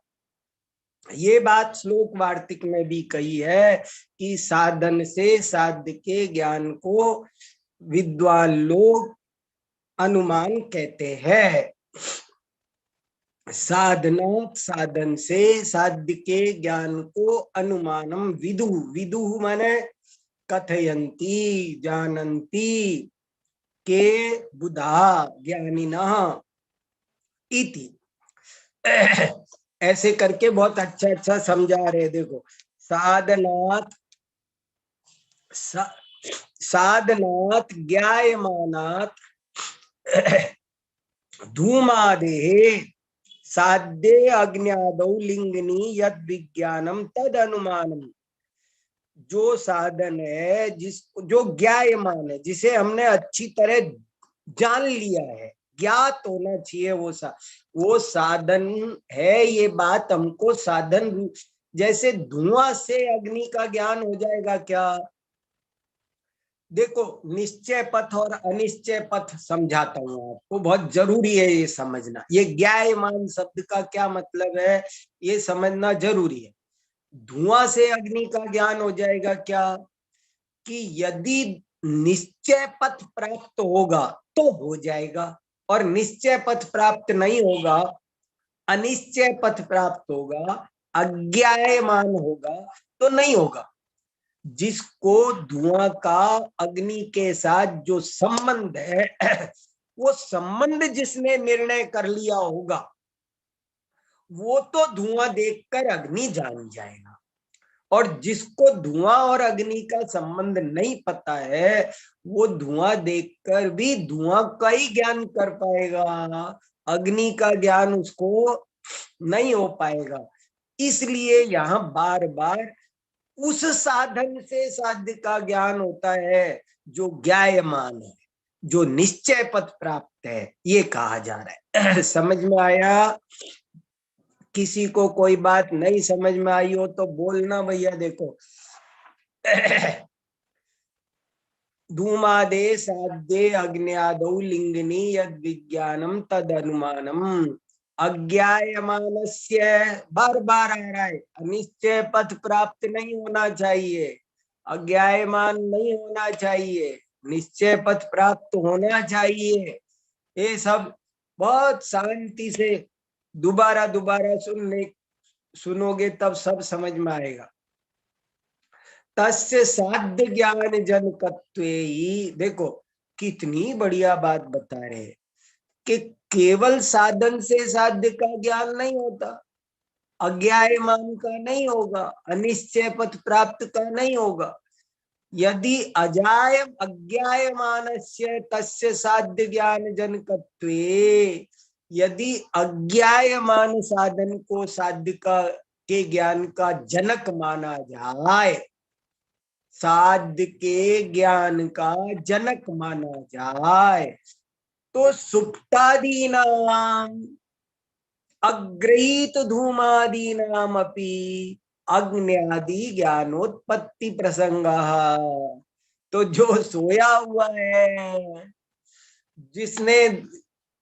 ये बात श्लोक वार्तिक में भी कही है कि साधन से साध्य के ज्ञान को विद्वान लोग अनुमान कहते हैं। साधना साधन से साध्य के ज्ञान को अनुमानम विदु, विदु माने कथयंती जानंती के बुधा ज्ञानिनः इति, ऐसे करके बहुत अच्छा अच्छा समझा रहे। देखो साधनात् साधनात् ज्ञायमानात् धूमादेः साध्य अज्ञादौ लिंगनी यद विज्ञानम तद अनुमानम, जो साधन है जिस जो ज्ञायमान है, जिसे हमने अच्छी तरह जान लिया है, ज्ञात होना चाहिए वो साधन है। ये बात हमको साधन रूप, जैसे धुआं से अग्नि का ज्ञान हो जाएगा क्या, देखो निश्चय पथ और अनिश्चय पथ समझाता हूँ आपको, बहुत जरूरी है ये समझना। ये ज्ञायमान शब्द का क्या मतलब है ये समझना जरूरी है। धुआं से अग्नि का ज्ञान हो जाएगा क्या, कि यदि निश्चय पथ प्राप्त होगा तो हो जाएगा, और निश्चय पथ प्राप्त नहीं होगा, अनिश्चय पथ प्राप्त होगा, अज्ञायमान होगा, तो नहीं होगा। जिसको धुआं का अग्नि के साथ जो संबंध है, वो संबंध जिसने निर्णय कर लिया होगा, वो तो धुआं देखकर अग्नि जान जाएगा। और जिसको धुआं और अग्नि का संबंध नहीं पता है, वो धुआं देखकर भी धुआं का ही ज्ञान कर पाएगा, अग्नि का ज्ञान उसको नहीं हो पाएगा। इसलिए यहाँ बार बार उस साधन से साध्य का ज्ञान होता है जो ज्ञायमान है, जो निश्चय पथ प्राप्त है, ये कहा जा रहा है। समझ में आया? किसी को कोई बात नहीं समझ में आई हो तो बोलना भैया। देखो, धूमादे साध्ये अग्न्यादौ लिंगिनी यद विज्ञानम तद अनुमानम अज्ञायमानस्य, बार बार आ रहा है, अनिश्चय पथ प्राप्त नहीं होना चाहिए, अज्ञायमान नहीं होना चाहिए, निश्चय पथ प्राप्त होना चाहिए। ये सब बहुत शांति से दोबारा दोबारा सुनोगे तब सब समझ में आएगा। तस्य साध्य ज्ञान जनकत्वे ही, देखो कितनी बढ़िया बात बता रहे हैं कि केवल साधन से साध्य का ज्ञान नहीं होता, अज्ञायमान का नहीं होगा, अनिश्चय पथ प्राप्त का नहीं होगा। यदि अज्ञायमानस्य तस्य साध्य ज्ञान जनकत्वे, यदि अज्ञायमान साधन को साध्य का के ज्ञान का जनक माना जाए, साध्य के ज्ञान का जनक माना जाए, तो सुप्तादि नाम अग्रहीत धूमादि नाम अपि अग्न्यादि ज्ञानोत्पत्ति प्रसंग। तो जो सोया हुआ है, जिसने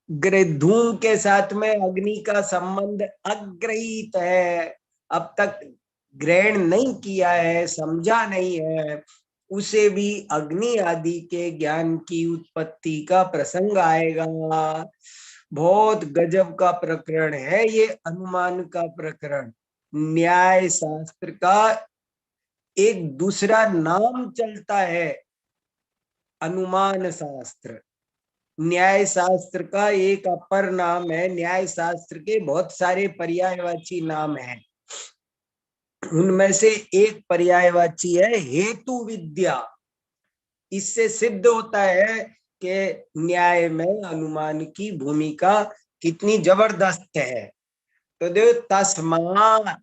धूम के साथ में अग्नि का संबंध अग्रहीत है, अब तक ग्रहण नहीं किया है, समझा नहीं है, उसे भी अग्नि आदि के ज्ञान की उत्पत्ति का प्रसंग आएगा। बहुत गजब का प्रकरण है ये, अनुमान का प्रकरण। न्याय शास्त्र का एक दूसरा नाम चलता है अनुमान शास्त्र। न्याय शास्त्र का एक अपर नाम है, न्याय शास्त्र के बहुत सारे पर्यायवाची नाम हैं, उनमें से एक पर्यायवाची है हेतु विद्या। इससे सिद्ध होता है कि न्याय में अनुमान की भूमिका कितनी जबरदस्त है। तो देखो, तस्मात्,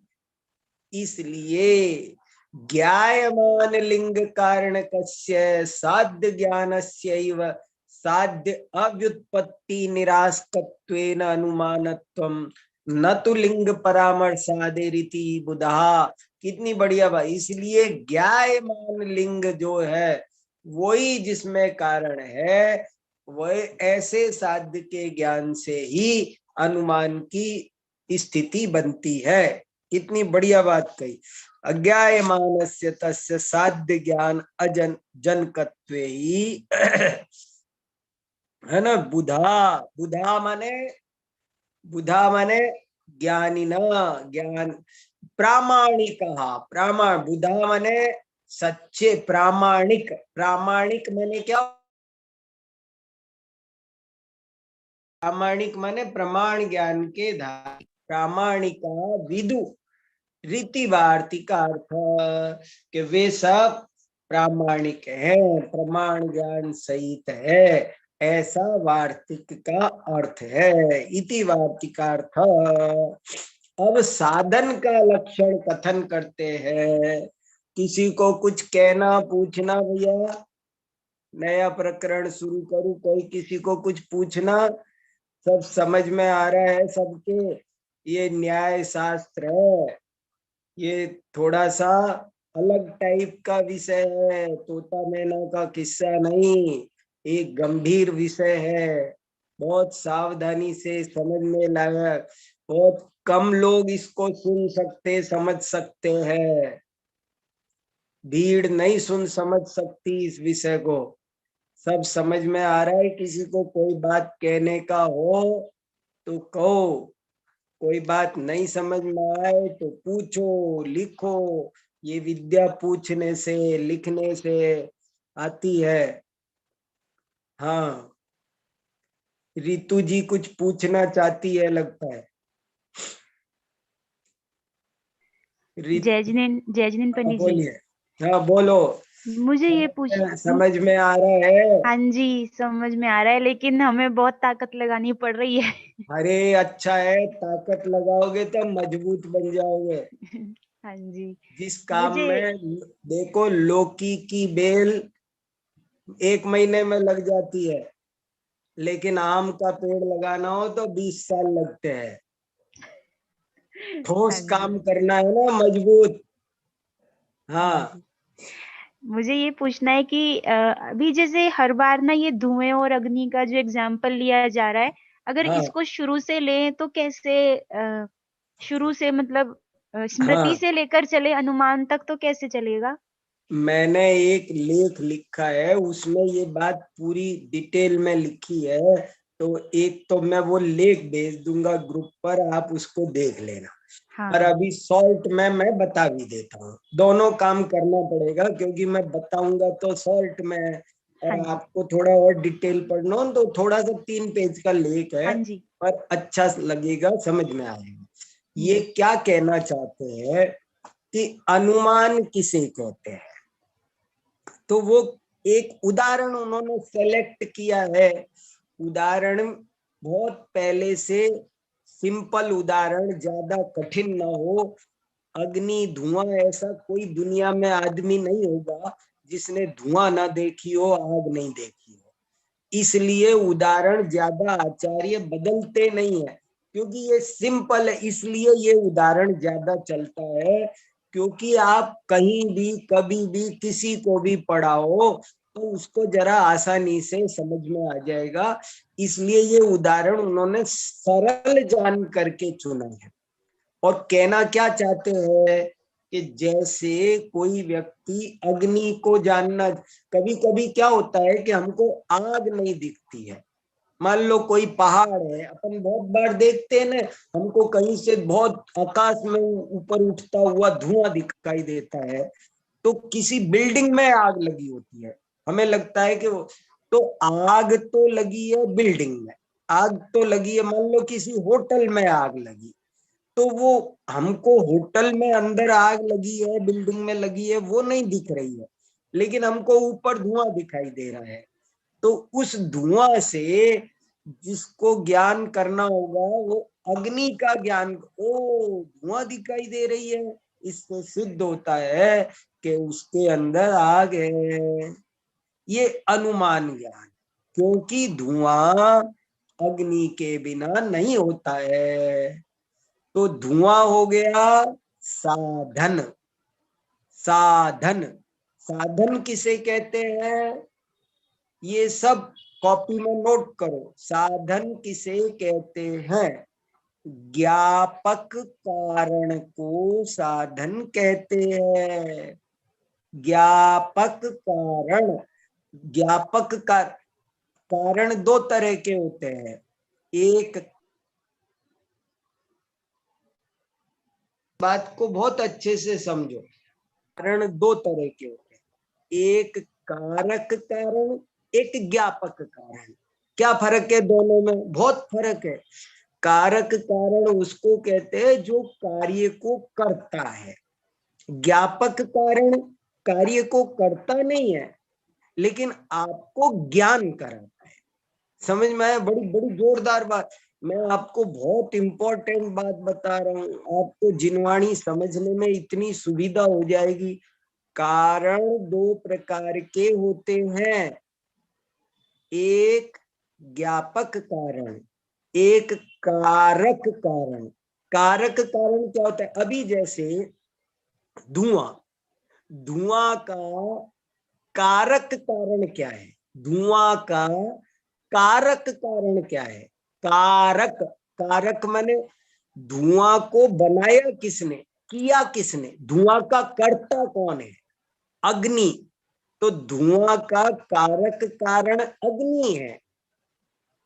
इसलिए ज्ञायमान लिंग कारण कस्य साध्य ज्ञानस्यैव साध्य अव्युत्पत्ति निराशकत्वेन अनुमानत्वम न तो लिंग परामर्शादे रीति बुधा। कितनी बढ़िया बात। इसलिए ज्ञायमान लिंग जो है वही जिसमें कारण है, वह ऐसे साध्य के ज्ञान से ही अनुमान की स्थिति बनती है। कितनी बढ़िया बात कही। अज्ञायमानस्य तस्य साध्य ज्ञान अजन जनकत्वे ही, है ना। बुधा माने ज्ञानिना, ज्ञान प्रामाणिक, बुधा माने सच्चे, प्रामाणिक। प्रामाणिक माने क्या? प्रामाणिक माने प्रमाण ज्ञान के धारी, प्रामाणिका विदु। रीतिवार्ती का अर्थ कि वे सब प्रामाणिक हैं, प्रमाण ज्ञान सहित है, ऐसा वार्तिक का अर्थ है। इति वार्तिक का अर्थ। अब साधन का लक्षण कथन करते हैं। किसी को कुछ कहना, पूछना भैया? नया प्रकरण शुरू करूं, कोई किसी को कुछ पूछना? सब समझ में आ रहा है सबके? ये न्याय शास्त्र है, ये थोड़ा सा अलग टाइप का विषय है, तोता मैना का किस्सा नहीं, एक गंभीर विषय है, बहुत सावधानी से समझने लायक। बहुत कम लोग इसको सुन सकते, समझ सकते हैं, भीड़ नहीं सुन समझ सकती इस विषय को। सब समझ में आ रहा है? किसी को कोई बात कहने का हो तो कहो, कोई बात नहीं समझ में आए तो पूछो, लिखो, ये विद्या पूछने से, लिखने से आती है। हाँ, रितु जी कुछ पूछना चाहती है लगता है। जय जिनेन हाँ पंडित जी, बोलिए। हाँ बोलो। मुझे ये पूछ समझ में आ रहा है। हाँ जी, समझ में आ रहा है, लेकिन हमें बहुत ताकत लगानी पड़ रही है। अरे अच्छा है, ताकत लगाओगे तो मजबूत बन जाओगे। हाँ जी। जिस काम मुझे में देखो, लौकी की बेल 1 महीने में लग जाती है, लेकिन आम का पेड़ लगाना हो तो 20 साल लगते हैं। ठोस हाँ जी। काम करना है ना, मजबूत। हाँ हाँ जी। मुझे ये पूछना है कि अभी जैसे हर बार ना ये धुएं और अग्नि का जो एग्जाम्पल लिया जा रहा है, अगर हाँ इसको शुरू से लें तो कैसे, शुरू से मतलब स्मृति हाँ। से लेकर चले अनुमान तक तो कैसे चलेगा? मैंने एक लेख लिखा है, उसमें ये बात पूरी डिटेल में लिखी है। तो एक तो मैं वो लेख भेज दूंगा ग्रुप पर, आप उसको देख लेना। हाँ पर हाँ। अभी शॉर्ट में मैं बता भी देता हूँ। दोनों काम करना पड़ेगा, क्योंकि मैं बताऊंगा तो शॉर्ट में, हाँ और जी। आपको थोड़ा और डिटेल पढ़ना हो तो थोड़ा सा 3 पेज का लेख है। हाँ जी। पर अच्छा लगेगा, समझ में आएगा। ये जी। क्या कहना चाहते हैं कि अनुमान किसे कहते हैं। तो वो एक उदाहरण उन्होंने सेलेक्ट किया है। उदाहरण बहुत पहले से, सिंपल उदाहरण, ज्यादा कठिन ना हो। अग्नि, धुआं, ऐसा कोई दुनिया में आदमी नहीं होगा जिसने धुआं ना देखी हो, आग नहीं देखी हो। इसलिए उदाहरण ज्यादा आचार्य बदलते नहीं है, क्योंकि ये सिंपल है, इसलिए ये उदाहरण ज्यादा चलता है। क्योंकि आप कहीं भी कभी भी किसी को भी पढ़ाओ तो उसको जरा आसानी से समझ में आ जाएगा। इसलिए ये उदाहरण उन्होंने सरल जान करके चुना है। और कहना क्या चाहते हैं कि जैसे कोई व्यक्ति अग्नि को जानना, कभी कभी क्या होता है कि हमको आग नहीं दिखती है। मान लो कोई पहाड़ है, अपन बहुत बार देखते हैं ना, हमको कहीं से बहुत आकाश में ऊपर उठता हुआ धुआं दिखाई देता है। तो किसी बिल्डिंग में आग लगी होती है, हमें लगता है कि तो आग तो लगी है बिल्डिंग में, आग तो लगी है, मान लो किसी होटल में आग लगी, तो वो हमको होटल में अंदर आग लगी है, बिल्डिंग में लगी है, वो नहीं दिख रही है, लेकिन हमको ऊपर धुआं दिखाई दे रहा है। तो उस धुआं से जिसको ज्ञान करना होगा वो अग्नि का ज्ञान, ओ धुआं दिखाई दे रही है, इससे सिद्ध होता है कि उसके अंदर आग है। ये अनुमान ज्ञान, क्योंकि धुआं अग्नि के बिना नहीं होता है। तो धुआं हो गया साधन। साधन, साधन किसे कहते हैं, ये सब कॉपी में नोट करो। साधन किसे कहते हैं, ज्ञापक कारण को साधन कहते हैं। ज्ञापक कारण, ज्ञापक का कारण दो तरह के होते हैं। एक, बात को बहुत अच्छे से समझो, कारण दो तरह के होते हैं, एक कारक कारण, एक ज्ञापक कारण। क्या फर्क है दोनों में, बहुत फर्क है। कारक कारण उसको कहते हैं जो कार्य को करता है। ज्ञापक कारण कार्य को करता नहीं है, लेकिन आपको ज्ञान कराता है। समझ में आया, बड़ी बड़ी जोरदार बात। मैं आपको बहुत इंपॉर्टेंट बात बता रहा हूँ, आपको जिनवाणी समझने में इतनी सुविधा हो जाएगी। कारण दो प्रकार के होते हैं, एक ज्ञापक कारण, एक कारक कारण। कारक कारण क्या होता है, अभी जैसे धुआं, धुआं का कारक कारण क्या है, धुआं का कारक कारण क्या है। कारक, कारक माने धुआं को बनाया किसने, किया किसने, धुआं का कर्ता कौन है, अग्नि। तो धुआं का कारक कारण अग्नि है।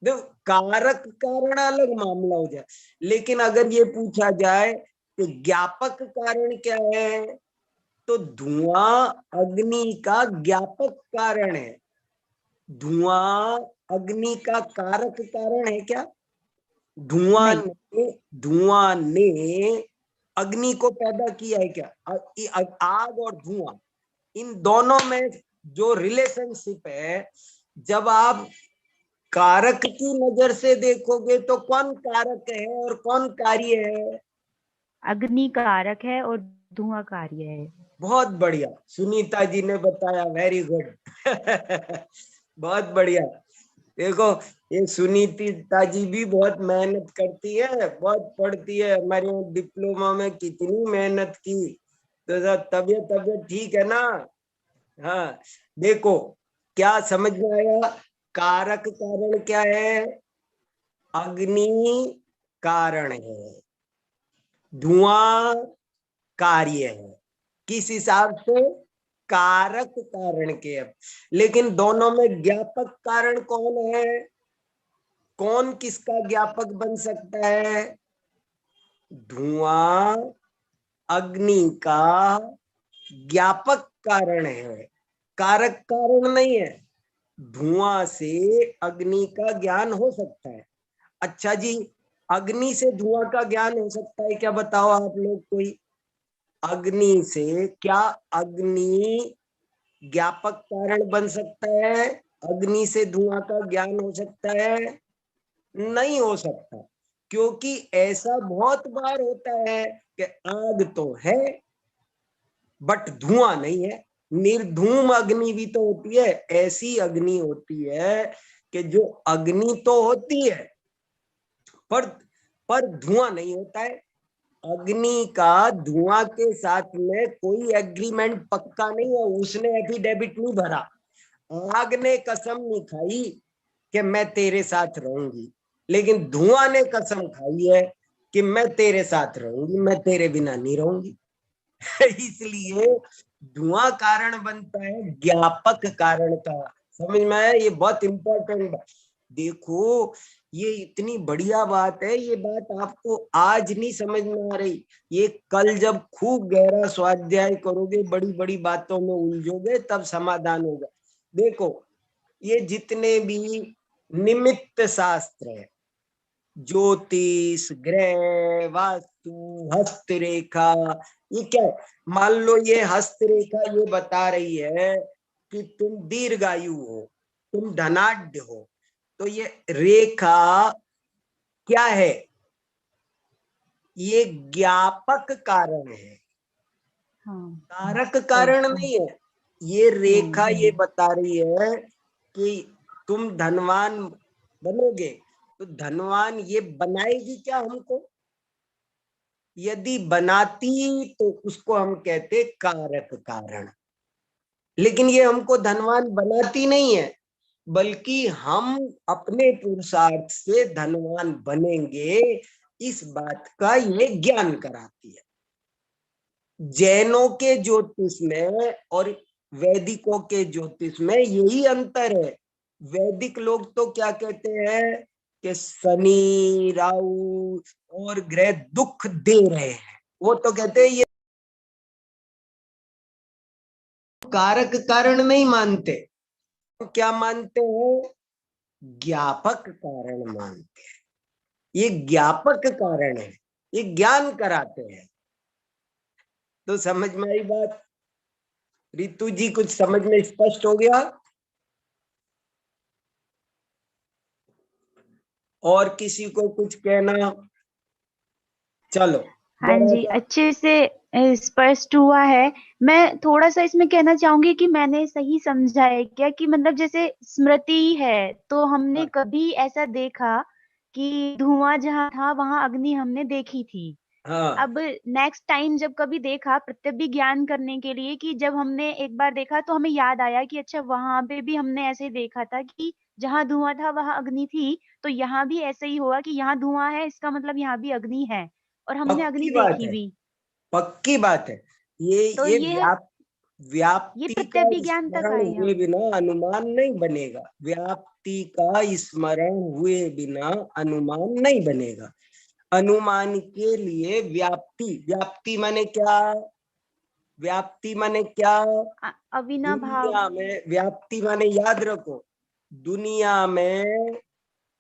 देखो, कारक कारण अलग मामला हो जाए, लेकिन अगर ये पूछा जाए कि ज्ञापक कारण क्या है, तो धुआं अग्नि का ज्ञापक कारण है। धुआं अग्नि का कारक कारण है क्या? धुआं ने अग्नि को पैदा किया है क्या? आग और धुआं, इन दोनों में जो रिलेशनशिप है, जब आप कारक की नजर से देखोगे तो कौन कारक है और कौन कार्य है? अग्नि कारक है और धुआं कार्य है। बहुत बढ़िया, सुनीता जी ने बताया, वेरी गुड। बहुत बढ़िया। देखो, ये सुनीता जी भी बहुत मेहनत करती है, बहुत पढ़ती है। हमारे डिप्लोमा में कितनी मेहनत की, तो तबियत ठीक है ना? हाँ, देखो क्या समझ में आया? कारक कारण क्या है? अग्नि कारण है, धुआं कार्य है। किस हिसाब से? कारक कारण के। अब लेकिन दोनों में ज्ञापक कारण कौन है? कौन किसका ज्ञापक बन सकता है? धुआं अग्नि का ज्ञापक कारण है, कारक कारण नहीं है। धुआं से अग्नि का ज्ञान हो सकता है। अच्छा जी, अग्नि से धुआं का ज्ञान हो सकता है क्या? बताओ आप लोग कोई। अग्नि से क्या अग्नि ज्ञापक कारण बन सकता है? अग्नि से धुआं का ज्ञान हो सकता है? नहीं हो सकता, क्योंकि ऐसा बहुत बार होता है कि आग तो है बट धुआं नहीं है। निर्धूम अग्नि भी तो होती है। ऐसी अग्नि होती है कि जो अग्नि तो होती है पर धुआं नहीं होता है। अग्नि का धुआं के साथ में कोई एग्रीमेंट पक्का नहीं है, उसने एफिडेविट नहीं भरा। आग ने कसम नहीं खाई कि मैं तेरे साथ रहूंगी, लेकिन धुआं ने कसम खाई है कि मैं तेरे साथ रहूंगी, मैं तेरे बिना नहीं रहूंगी। इसलिए धुआं कारण बनता है ज्ञापक कारण का। समझ में आया? ये बहुत इंपॉर्टेंट बात। देखो, ये इतनी बढ़िया बात है, ये बात आपको आज नहीं समझ में आ रही, ये कल जब खूब गहरा स्वाध्याय करोगे, बड़ी बड़ी बातों में उलझोगे, तब समाधान होगा। देखो, ये जितने भी निमित्त शास्त्र है, ज्योतिष, ग्रह, वास्तु, हस्तरेखा, ये क्या है? मान लो ये हस्तरेखा ये बता रही है कि तुम दीर्घायु हो, तुम धनाढ्य हो, तो ये रेखा क्या है? ये ज्ञापक कारण है, कारक कारण नहीं है। ये रेखा ये बता रही है कि तुम धनवान बनोगे, तो धनवान ये बनाएगी क्या हमको? यदि बनाती तो उसको हम कहते कारक कारण। लेकिन ये हमको धनवान बनाती नहीं है, बल्कि हम अपने पुरुषार्थ से धनवान बनेंगे, इस बात का ये ज्ञान कराती है। जैनों के ज्योतिष में और वैदिकों के ज्योतिष में यही अंतर है। वैदिक लोग तो क्या कहते हैं कि शनि, राहु और ग्रह दुख दे रहे हैं, वो तो कहते हैं ये कारक कारण नहीं मानते, क्या मानते हैं? ज्ञापक कारण मानते हैं। ये ज्ञापक कारण है, ये ज्ञान कराते हैं। तो समझ में आई बात? रितु जी, कुछ समझ में स्पष्ट हो गया? और किसी को कुछ कहना? चलो। हाँ जी, अच्छे से स्पष्ट हुआ है। मैं थोड़ा सा इसमें कहना चाहूंगी कि मैंने सही समझा है क्या, कि मतलब जैसे स्मृति है, तो हमने कभी ऐसा देखा कि धुआं जहाँ था वहां अग्नि हमने देखी थी। अब नेक्स्ट टाइम जब कभी देखा प्रत्यभिज्ञान करने के लिए, कि जब हमने एक बार देखा तो हमें याद आया कि अच्छा वहां पे भी हमने ऐसे देखा था कि जहाँ धुआं था वहां अग्नि थी, तो यहाँ भी ऐसे ही होगा कि यहाँ धुआं है, इसका मतलब यहाँ भी अग्नि है, और हमने अग्नि देखी भी। पक्की बात है। तो ये ये व्याप्ति का प्रत्यभिज्ञान तक स्मरण आए हुए हम। बिना अनुमान नहीं बनेगा। व्याप्ति का स्मरण हुए बिना अनुमान नहीं बनेगा। अनुमान के लिए व्याप्ति, व्याप्ति माने क्या? व्याप्ति माने क्या? अविनाभाव। दुनिया में व्याप्ति माने याद रखो, दुनिया में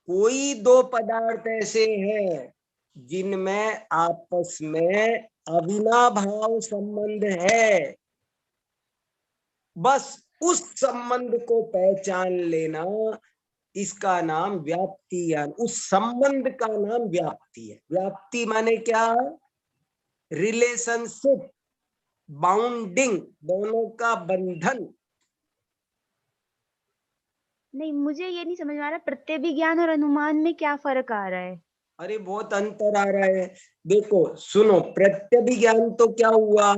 कोई दो पदार्थ ऐसे हैं जिनमें आपस में अविनाभाव संबंध है। बस उस संबंध को पहचान लेना, इसका नाम व्याप्ति, यानी उस संबंध का नाम व्याप्ति है। व्याप्ति माने क्या? रिलेशनशिप, बाउंडिंग, दोनों का बंधन। नहीं, मुझे ये नहीं समझ में आ रहा प्रत्यभिज्ञान और अनुमान में क्या फर्क आ रहा है। अरे बहुत अंतर आ रहा है। देखो सुनो, प्रत्यभिज्ञान तो क्या हुआ?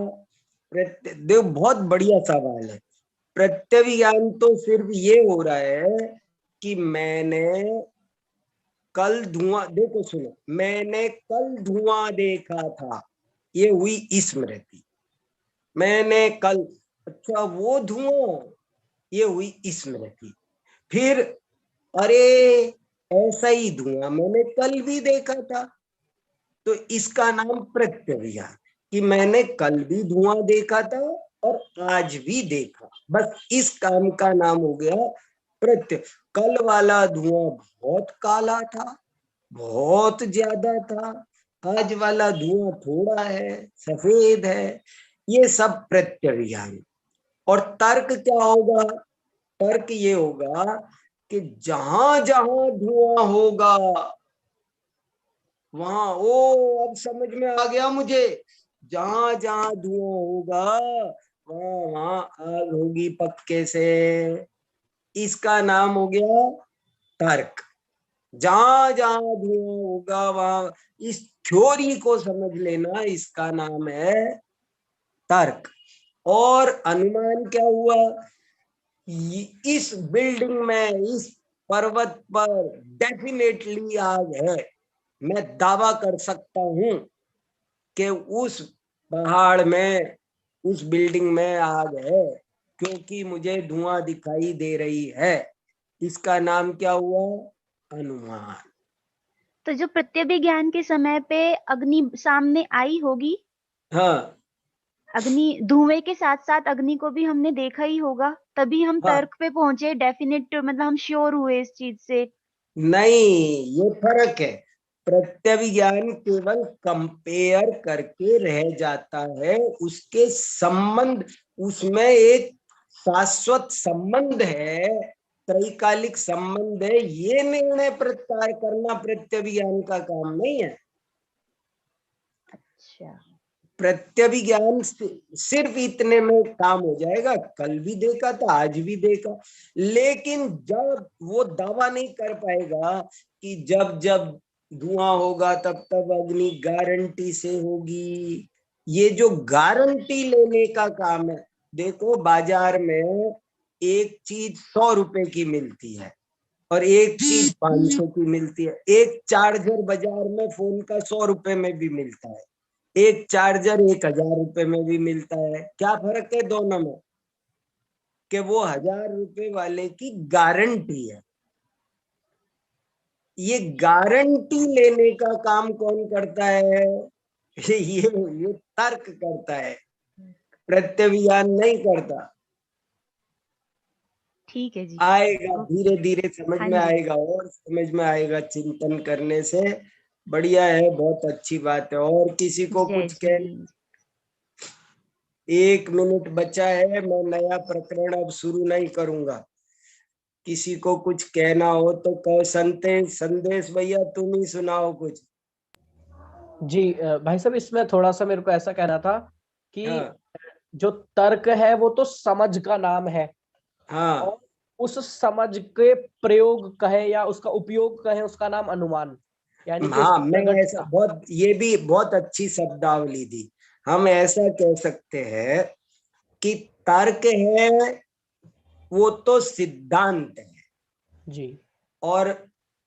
देखो बहुत बढ़िया सवाल है। प्रत्यभिज्ञान तो सिर्फ ये हो रहा है कि मैंने कल धुआं, देखो सुनो, मैंने कल धुआं देखा था, ये हुई स्मृति। मैंने कल, अच्छा वो धुआं, ये हुई स्मृति। फिर अरे ऐसा ही धुआं मैंने कल भी देखा था, तो इसका नाम प्रत्यभिज्ञान, कि मैंने कल भी धुआं देखा था और आज भी देखा। बस इस काम का नाम हो गया प्रत्य। कल वाला धुआं बहुत काला था, बहुत ज्यादा था, आज वाला धुआं थोड़ा है, सफेद है। ये सब प्रत्यभिज्ञान। और तर्क क्या होगा? तर्क ये होगा कि जहां जहां धुआं होगा वहां, ओ अब समझ में आ गया मुझे, जहां जहां धुआं होगा वहां वहां आग होगी पक्के से। इसका नाम हो गया तर्क। जहां जहां धुआं होगा वहां, इस थ्योरी को समझ लेना, इसका नाम है तर्क। और अनुमान क्या हुआ? इस बिल्डिंग में, इस पर्वत पर डेफिनेटली आग है। मैं दावा कर सकता हूं कि उस पहाड़ में, उस बिल्डिंग में आग है, क्योंकि मुझे धुआं दिखाई दे रही है। इसका नाम क्या हुआ? अनुमान। तो जो प्रत्यभिज्ञान के समय पे अग्नि सामने आई होगी, हाँ अग्नि धुएं के साथ साथ अग्नि को भी हमने देखा ही होगा, तभी हम हाँ, तर्क पे पहुंचे, डेफिनेट, मतलब हम श्योर हुए इस चीज से। नहीं, ये फर्क है। प्रत्यभिज्ञान केवल कंपेयर करके रह जाता है, उसके संबंध, उसमें एक शाश्वत संबंध है, त्रैकालिक संबंध है। ये निर्णय प्रत्याय करना प्रत्यभिज्ञान का काम नहीं है। अच्छा, प्रत्यभिज्ञान सिर्फ इतने में काम हो जाएगा, कल भी देखा था, आज भी देखा। लेकिन जब वो दावा नहीं कर पाएगा कि जब जब धुआं होगा तब तब अग्नि गारंटी से होगी। ये जो गारंटी लेने का काम है, देखो बाजार में एक चीज 100 रुपए की मिलती है और एक चीज 500 की मिलती है। एक चार्जर बाजार में फोन का 100 रुपए में भी मिलता है, एक चार्जर 1000 रुपए में भी मिलता है। क्या फर्क है दोनों में? कि वो 1000 रुपए वाले की गारंटी है। ये गारंटी लेने का काम कौन करता है? ये तर्क करता है, प्रत्यभिज्ञान नहीं करता। ठीक है जी। आएगा, ओके। धीरे धीरे समझ हाँ में जी। आएगा, और समझ में आएगा चिंतन करने से। बढ़िया है, बहुत अच्छी बात है। और किसी को जय कुछ कह, जी। 1 मिनट बचा है, मैं नया प्रकरण अब शुरू नहीं करूंगा। किसी को कुछ कहना हो तो कहो। संदेश भैया तुम ही सुनाओ कुछ। जी भाई साहब, इसमें थोड़ा सा मेरे को ऐसा कहना था कि हाँ जो तर्क है वो तो समझ का नाम है, हाँ और उस समझ के प्रयोग कहे या उसका उपयोग कहे, उसका नाम अनुमान, यानी कि हाँ, उसकी मैं ऐसा, प्रगटता। बहुत, ये भी बहुत अच्छी शब्दावली दी। हम ऐसा कह सकते हैं कि तर्क है वो तो सिद्धांत है, जी और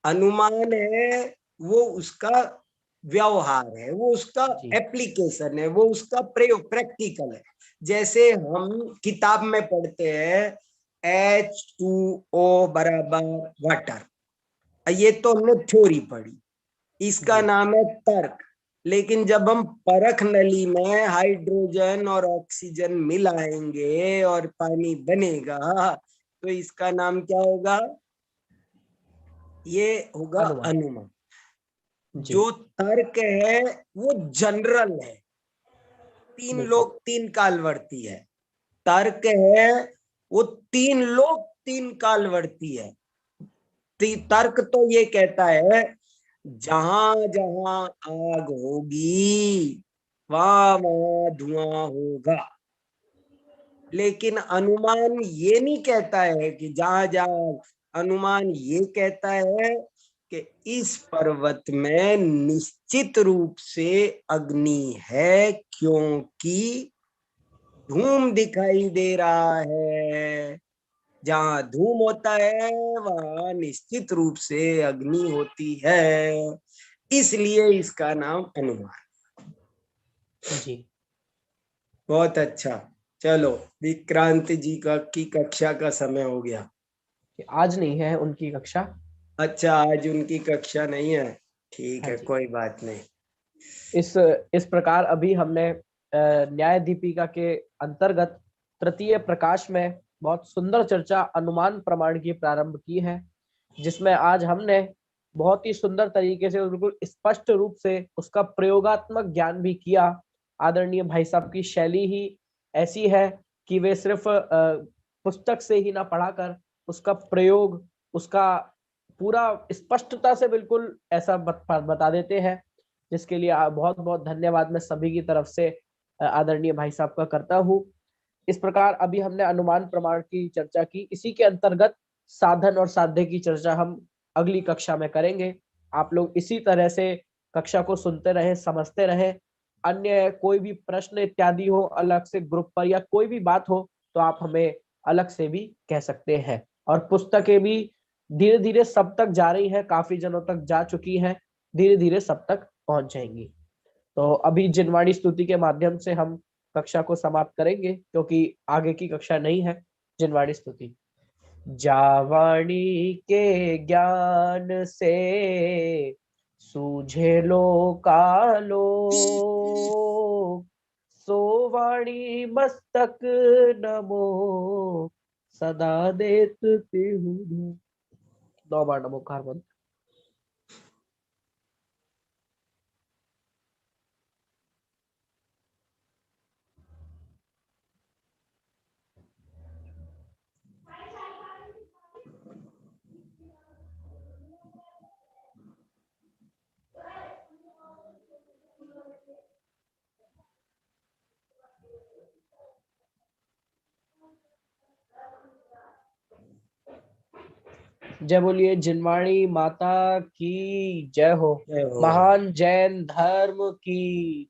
अनुमान है वो उसका व्यवहार है, वो उसका जी एप्लीकेशन है, वो उसका प्रयोग, प्रैक्टिकल है। जैसे हम किताब में पढ़ते हैं H2O बराबर वाटर, ये तो हमने थ्योरी पढ़ी, इसका जी नाम है तर्क। लेकिन जब हम परख नली में हाइड्रोजन और ऑक्सीजन मिलाएंगे और पानी बनेगा तो इसका नाम क्या होगा? ये होगा अनुमान। अनुमान। जी जो तर्क है वो जनरल है, तीन बिल्कुल। लोग तीन कालवर्ती है। तर्क है वो तीन लोग तीन कालवर्ती है। तर्क तो ये कहता है जहां जहां आग होगी वहां वहां धुआं होगा। लेकिन अनुमान ये नहीं कहता है कि जहां जहां, अनुमान ये कहता है कि इस पर्वत में निश्चित रूप से अग्नि है, क्योंकि धूम दिखाई दे रहा है। जहां धूम होता है वहां निश्चित रूप से अग्नि होती है, इसलिए इसका नाम अनुमान। जी बहुत अच्छा। चलो, विक्रांत जी की कक्षा का समय हो गया। आज नहीं है उनकी कक्षा। अच्छा, आज उनकी कक्षा नहीं है, ठीक हाँ है, जी। कोई बात नहीं। इस प्रकार अभी हमने न्याय दीपिका के अंतर्गत तृतीय प्रकाश में बहुत सुंदर चर्चा अनुमान प्रमाण की प्रारंभ की है, जिसमें आज हमने बहुत ही सुंदर तरीके से बिल्कुल स्पष्ट रूप से उसका प्रयोगात्मक ज्ञान भी किया। आदरणीय भाई साहब की शैली ही ऐसी है कि वे सिर्फ पुस्तक से ही ना पढ़ाकर उसका प्रयोग, उसका पूरा स्पष्टता से बिल्कुल ऐसा बता देते हैं, जिसके लिए बहुत बहुत धन्यवाद मैं सभी की तरफ से आदरणीय भाई साहब का करता हूँ। इस प्रकार अभी हमने अनुमान प्रमाण की चर्चा की, इसी के अंतर्गत साधन और साध्य की चर्चा हम अगली कक्षा में करेंगे। आप लोग इसी तरह से कक्षा को सुनते रहे, समझते रहे। अन्य कोई भी प्रश्न इत्यादि हो अलग से ग्रुप पर या कोई भी बात हो तो आप हमें अलग से भी कह सकते हैं। और पुस्तकें भी धीरे धीरे सब तक जा रही हैं, काफी जनों तक जा चुकी हैं, धीरे धीरे सब तक पहुंच जाएंगी। तो अभी जिनवाणी स्तुति के माध्यम से हम कक्षा को समाप्त करेंगे, क्योंकि आगे की कक्षा नहीं है। जिनवाणी स्तुति। जावाणी के ज्ञान से सूझे लोकालो, सोवाणी मस्तक नमो सदा देत तिहु। 9 बार नमोकार मंत्र। जय बोलिए जिनवाणी माता की जय हो। जय हो। महान जैन धर्म की